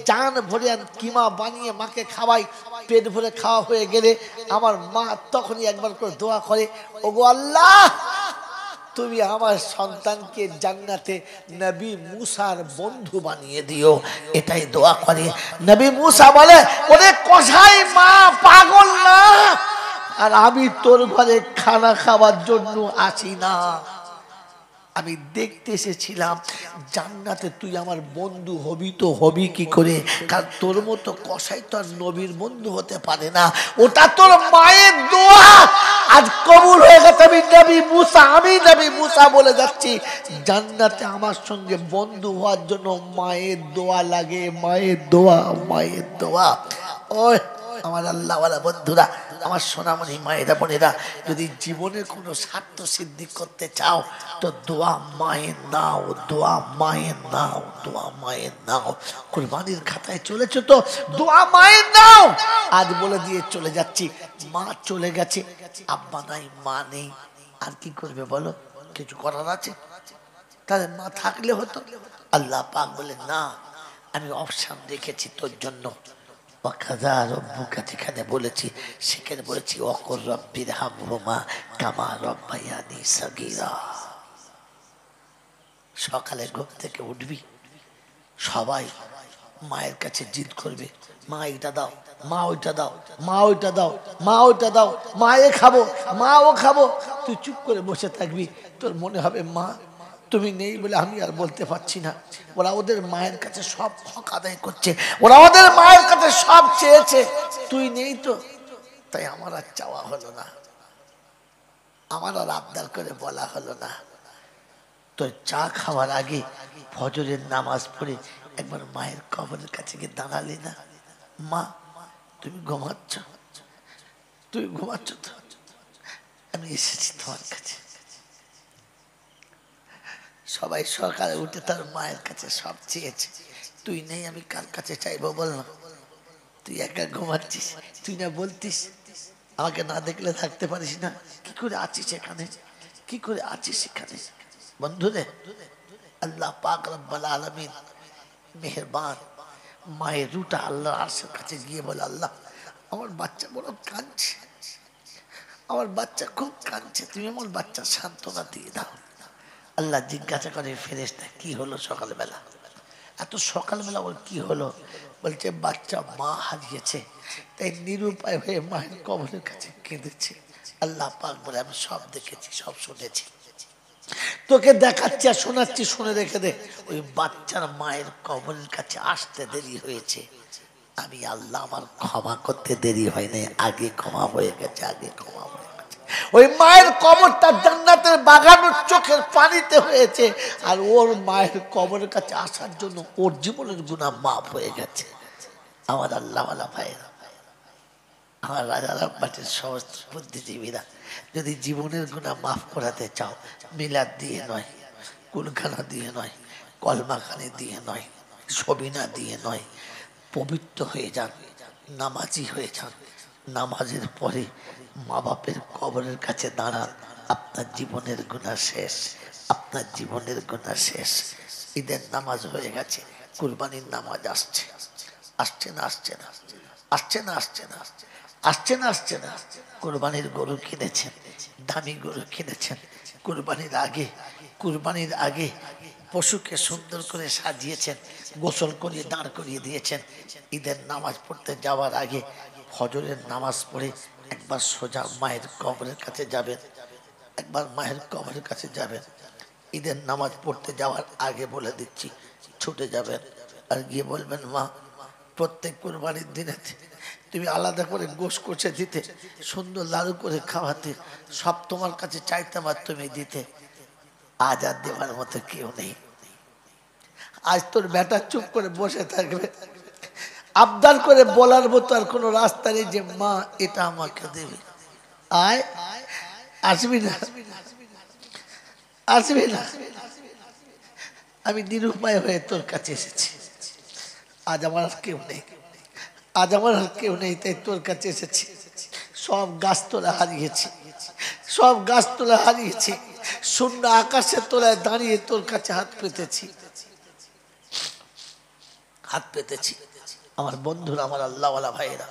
জান ভরে কিমা বানিয়ে মাকে খাওয়াই, পেট ভরে খাওয়া হয়ে গেলে আমার মা তখনই একবার করে দোয়া করে, ওগো আল্লাহ, তুমি আমার সন্তানকে জান্নাতে নবী মুসার বন্ধু বানিয়ে দিও, এটাই দোয়া করে। নবী মুসা বলে, ওরে কসাই, মা পাগল না, আর আমি তোর ঘরে খানা খাওয়ার জন্য আসি না, আমি দেখতে এসেছিলাম জান্নাতে তুই আমার বন্ধু হবি। তো হবি কি করে? কারণ তোর মতো কসাই তো আর নবীর বন্ধু হতে পারে না, ওটা তোর মায়ের দোয়া আজ কবুল হয়ে গেছে। আমি নবী মুসা বলে যাচ্ছি, জান্নাতে আমার সঙ্গে বন্ধু হওয়ার জন্য মায়ের দোয়া লাগে, মায়ের দোয়া, মায়ের দোয়া। ওই আমার আল্লাহওয়ালা বন্ধুরা, আমার সোনামণি মায়েরা বোনেরা, যদি জীবনে কোনো স্বার্থ সিদ্ধি করতে চাও তো দোয়া মায়ের নাও, দোয়া মায়ের নাও, দোয়া মায়ের নাও। কুরবানির খাতায় চলেছো তো দোয়া মায়ের নাও। আজ বলে দিয়ে চলে যাচ্ছি, মা চলে গেছে, আব্বা নাই, মা নেই, আর কি করবে বলো? কিছু করার আছে? তাহলে মা থাকলে হতো। আল্লাহ পাক বলে না, আমি অপশন রেখেছি তোর জন্য। যেখানে বলেছি সেখানে বলেছি অকর রব্বির হামহুমা কামা রব্বায়ানি সাগীরা। সকালে ঘুম থেকে উঠবি, সবাই মায়ের কাছে জিদ করবে, মা এটা দাও, মা ওইটা দাও, মা ওইটা দাও, মা ওইটা দাও, মা এ খাবো, মা ও খাবো। তুই চুপ করে বসে থাকবি, তোর মনে হবে মা তুমি নেই বলে আমি আর বলতে পারছি না। ওরা ওদের মায়ের কাছে সব হক আদায় করছে, ওরা ওদের মায়ের কাছে সব চেয়েছে, তুই নেই তো, তাই আমার আর চাওয়া হলো না, আমার আর আবদার করে বলা হলো না। তো চা খাওয়ার আগে ফজরের নামাজ পড়ে একবার মায়ের কবরের কাছে গিয়ে দাঁড়ালি না, মা তুমি ঘুমাচ্ছ, তুই ঘুমাচ্ছ তো, আমি এসেছি তোমার কাছে। সবাই সকালে উঠে তার মায়ের কাছে সব চেয়েছে, তুই নেই আমি কার কাছে চাইবো বল না? তুই একা ঘুমাচ্ছিস, তুই না বলতিস আমাকে না দেখলে থাকতে পারিস না, কি করে আছিস এখানে, কি করে আছিস এখানে? বন্ধুরে, আল্লাহ পাক রব্বুল আলামিন মেহেরবান, মায়ের রুটা আল্লাহর আরশের কাছে গিয়ে বলে, আল্লাহ আমার বাচ্চা বড় কাঁদছে, আমার বাচ্চা খুব কাঁদছে, তুমি আমার বাচ্চা সান্ত্বনা দিয়ে দাও। আল্লাহ জিজ্ঞাসা করে ফেরেশতা, কি হলো সকালবেলা? এত সকালবেলা ওর কি হলো? বলছে বাচ্চা মা হারিয়েছে, তাই নিরুপায় হয়ে মায়ের কবরের কাছে কেঁদেছে। আল্লাহ পাক বলে, আমি সব দেখেছি, সব শুনেছি, তোকে দেখাচ্ছি আর শোনাচ্ছি, শুনে রেখে দে। ওই বাচ্চার মায়ের কবরের কাছে আসতে দেরি হয়েছে, আমি আল্লাহ আমার ক্ষমা করতে দেরি হয় নাই, আগে ক্ষমা হয়ে গেছে, আগে ক্ষমা হয়ে গেছে। ওই মায়ের কবরটা জান্নাতের বাগানের চোখের পানিতে হয়েছে, আর ওর মায়ের কবরের কাছে আসার জন্য ওর জীবনের গুনাহ মাফ হয়ে গেছে। আমার আল্লাহওয়ালা ভাইয়েরা, আমার রাজা রাব্বাটের সমস্ত বুদ্ধিজীবীরা, যদি জীবনের গুনাহ মাফ করাতে চাও, মিলাদ দিয়ে নয়, কুলখানা দিয়ে নয়, কলমাখানি দিয়ে নয়, সবিনা দিয়ে নয়, পবিত্র হয়ে যান, নামাজি হয়ে যান। নামাজের পরে মা বাপের কবরের কাছে দাঁড়ান, আপনার জীবনের গুনাহ শেষ, আপনার জীবনের গুনাহ শেষ। ঈদের নামাজ হয়ে গেছে, কুরবানির নামাজ আসছে, আসছে না আসছে না, আসছে না আসছে না, আসছে না আসছে না। কুরবানির গরু কিনেছেন, দামি গরু কিনেছেন, কুরবানির আগে পশুকে সুন্দর করে সাজিয়েছেন, গোসল করিয়ে দাঁড় করিয়ে দিয়েছেন। ঈদের নামাজ পড়তে যাওয়ার আগে ফজরের নামাজ পড়ে একবার সোজা মায়ের কবরের কাছে যাবেন, একবার মায়ের কবরের কাছে যাবেন। ঈদের নামাজ পড়তে যাওয়ার আগে বলে দিচ্ছি, ছুটে যাবেন আর গিয়ে বলবেন, মা প্রত্যেক কুরবানির দিনে তুমি আলাদা করে গোশ কষে দিতে, সুন্দর লাড়ু করে খাওয়াতে, সব তোমার কাছে চাইতাম আর তুমি দিতে। আজ আর দেওয়ার মতো কেউ নেই। আজ তোর বেটা চুপ করে বসে থাকবে, আবদার করে বলার মতো আর কোনো রাস্তা নেই যে মা এটা আমাকে দেবে। আয়, আসবি না, আসবি না, আমি নিরুপায় হয়ে তোর কাছে এসেছি। আজ আমার আর কেউ নেই, আজ আমার আর কেউ নেই, তাই তোর কাছে এসেছি। সব গাছতলা হারিয়েছি, সব গাছতলা হারিয়েছি, শূন্য আকাশের তলায় দাঁড়িয়ে তোর কাছে হাত পেতেছি, হাত পেতেছি। আমার বন্ধুরা, আমার আল্লাহওয়ালা ভাইয়েরা,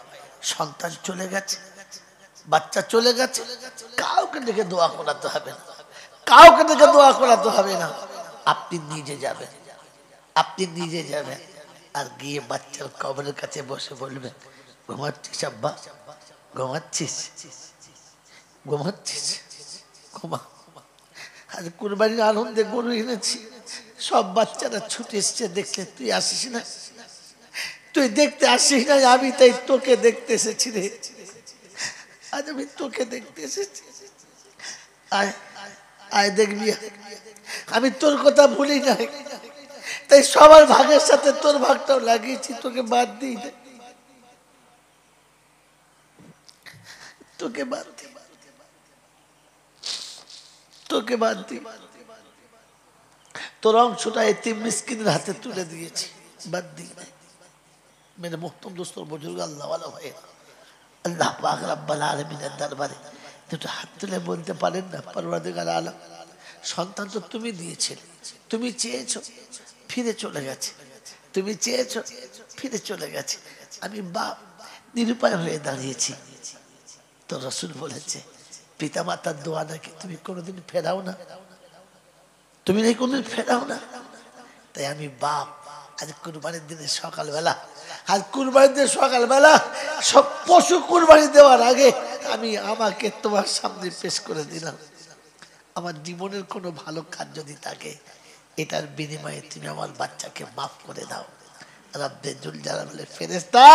সন্তান চলে গেছে, বাচ্চা চলে গেছে, কাউকে দেখে দোয়া করাতে হবে না, কাউকে দেখে দোয়া করাতে হবে না। আপনি নিজে যাবেন, আপনি নিজে যাবেন আর গিয়ে বাচ্চার কবরের কাছে বসে বলবেন, ঘুমাচ্ছিস আব্বা, ঘুমাচ্ছিস, ঘুমাচ্ছিস, ঘুমা। আজ কুরবানির আনন্দে গরু এনেছি, সব বাচ্চারা ছুটে এসছে দেখতে, তুই আসিস না, তুই দেখতে আসিস না, আমি তাই তোকে দেখতে এসেছি রে, আজ আমি তোকে দেখতে এসেছি। আয়, আয় দেখবি, আমি তোর কথা ভুলি নাই, তাই সবার ভাগের সাথে তোর ভাগটাও লাগিয়েছি, তোকে বাদ দিই। তোকে বাদ দি, তোকে বাদ দি, তোর অংশটা এতিম মিসকিনের হাতে তুলে দিয়েছি, বাদ দিই নাই। মেরে মোহতরম দোস্ত বুজুর্গ আল্লাহ ওয়ালা ভাই, আল্লাহ পাক রব্বুল আলামিনের দরবারে দুটো হাত তুলে বলতে পারেন না, পরওয়ারদিগার আলম, সন্তান তো তুমি দিয়েছিলে, তুমি চেয়েছো ফিরে চলে গেছে, তুমি চেয়েছো ফিরে চলে গেছে, আমি বাপ নিরুপায় হয়ে দাঁড়িয়েছি। তো রাসূল বলেছে পিতা মাতার দোয়া নাকি তুমি কোনোদিন ফেরাও না, তুমি নাকি কোনোদিন ফেরাও না। তাই আমি বাপ আজ কুরবানির দিনে সকালবেলা, আজ কুরবানির দিনে সকালবেলা সব পশু কুরবানি দেওয়ার আগে আমি আমাকে তোমার সামনে পেশ করে দিলাম। আমার জীবনের কোনো ভালো কাজ যদি থাকে এটার বিনিময়ে তুমি আমার বাচ্চাকে মাফ করে দাও। রব্বে জুল জালাল বলে ফেরেশতা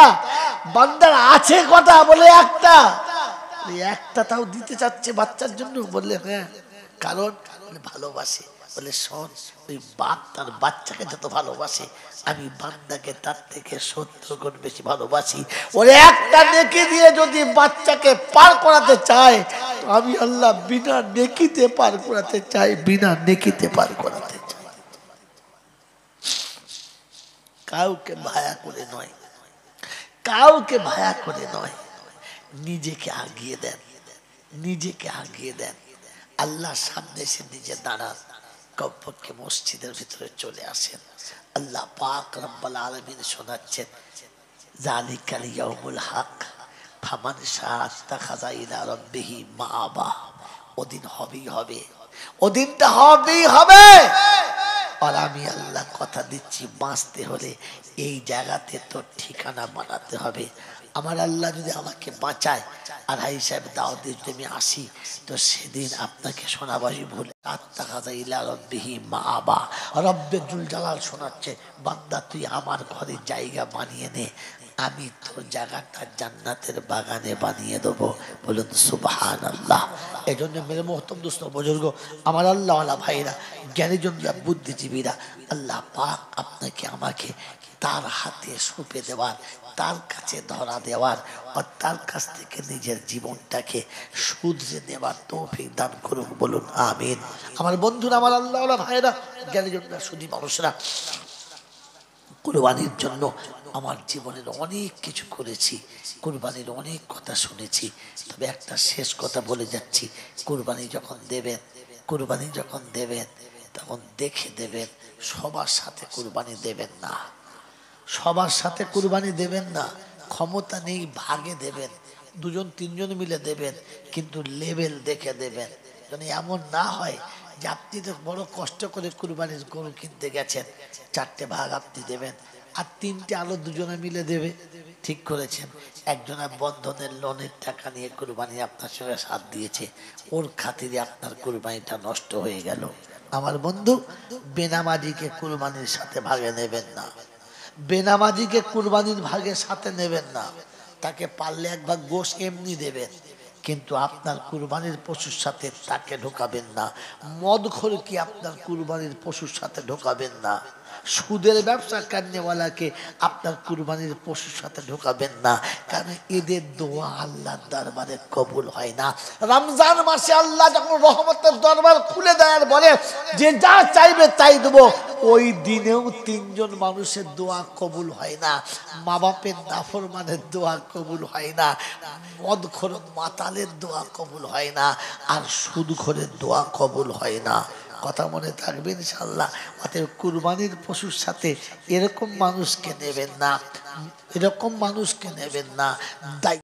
বান্দার আছে কথা বলে একটা, একটা তাও দিতে চাচ্ছে বাচ্চার জন্য, বললে হ্যাঁ কারণ ভালোবাসে। বলে শোন, ওই বাপ তার বাচ্চাকে যত ভালোবাসে আমি বান্দাকে তার থেকে 70 গুণ বেশি ভালোবাসি। ওরে একটা নেকি দিয়ে যদি বাচ্চাকে পার করাতে চায় তো আমি আল্লাহ বিনা নেকিতে পার করাতে চাই, বিনা নেকিতে পার করাতে চাই। কাউকে ভায়া করে নয়, কাউকে ভায়া করে নয়, নিজেকে আগিয়ে দেন, নিজেকে আগিয়ে দেন। আল্লাহর সামনে এসে নিজে দাঁড়ান, কমপক্ষে মসজিদের ভিতরে চলে আসেন। আল্লাহ পাক রব্বুল আলামিন শোনাচ্ছেন যালিকাল ইয়াউমুল হক ফামান শাআ ইত্তাখাযা ইলা রাব্বিহি মাআবা। ওদিন হবেই হবে, ওদিনটা হবেই হবে। আর আমি আল্লাহ কথা দিচ্ছি বাঁচতে হলে এই জায়গাতে তো ঠিকানা বানাতে হবে। আমার আল্লাহ যদি আমাকে বাঁচায় আর হাই সাহেব দাওয়াতে যদি আমি আসি তো সেদিন আপনাকে শোনাবাসী ভুলে আত্মাখাযা ইলা রাব্বিহি মাআবা। রব্বে জুল জালাল শোনাচ্ছে বান্দা তুই আমার ঘরে জায়গা বানিয়ে নে, আমি তোর জায়গাটা জান্নাতের বাগানে বানিয়ে দেবো। বলুন সুবহানাল্লাহ। এই জন্য মেরে মোহতরম দোস্ত বুজুর্গ, আমার আল্লাহ ওয়ালা ভাইরা, জ্ঞানীজনরা, বুদ্ধিজীবীরা, আল্লাহ পাক আপনাকে আমাকে তার হাতে সঁপে দেওয়ার, তার কাছে ধরা দেওয়ার আর তার কাছ থেকে নিজের জীবনটাকে শুধরে নেওয়ার তৌফিক দান করুন। বলুন আমিন। আমার বন্ধুরা, আমার আল্লাহ ওয়ালা ভাইরা, জ্ঞানীজনরা, সুধী মানুষরা, কুরবানির জন্য আমার জীবনের অনেক কিছু করেছি, কুরবানির অনেক কথা শুনেছি, তবে একটা শেষ কথা বলে যাচ্ছি। কুরবানি যখন দেবেন, কুরবানি যখন দেবেন তখন দেখে দেবেন, সবার সাথে কুরবানি দেবেন না, সবার সাথে কুরবানি দেবেন না। ক্ষমতা নেই ভাগে দেবেন, 2জন 3জন মিলে দেবেন, কিন্তু লেভেল দেখে দেবেন। যেন এমন না হয় যে আপনি তো বড় কষ্ট করে কুরবানির গরু কিনতে গেছেন, 4টে ভাগ আপনি দেবেন আর 3টে আলো 2জনে মিলে দেবে। ঠিক করেছেন, একজনের বন্ধনের লোনের টাকা নিয়ে কুরবানি আপনার সঙ্গে সাথ দিয়েছে, ওর খাতিরে আপনার কুরবানিটা নষ্ট হয়ে গেল। আমার বন্ধু, বেনামাজিকে কুরবানির সাথে ভাগে নেবেন না, বেনামাজিকে কুরবানির ভাগের সাথে নেবেন না। তাকে পারলে এক ভাগ গোশত এমনি দেবেন, কিন্তু আপনার কুরবানির পশুর সাথে তাকে ঢোকাবেন না। মদখোরকে আপনার কুরবানির পশুর সাথে ঢোকাবেন না। সুদের ব্যবসা কান্নেওয়ালাকে আপনার কুরবানির পশুর সাথে ঢোকাবেন না, কারণ এদের দোয়া আল্লাহর দরবারে কবুল হয় না। রমজান মাসে আল্লাহ যখন রহমতের দরবার খুলে দেওয়ার বলে যে যা চাইবে তাই দেবো, ওই দিনেও 3জন মানুষের দোয়া কবুল হয় না। মা বাপের নাফরমানের দোয়া কবুল হয় না, মদখোর মাতালের দোয়া কবুল হয় না, আর সুদখোরের দোয়া কবুল হয় না। কথা মনে থাকবে ইনশাআল্লাহ। অতএব কুরবানির পশুর সাথে এরকম মানুষকে নেবেন না, এরকম মানুষকে নেবেন না।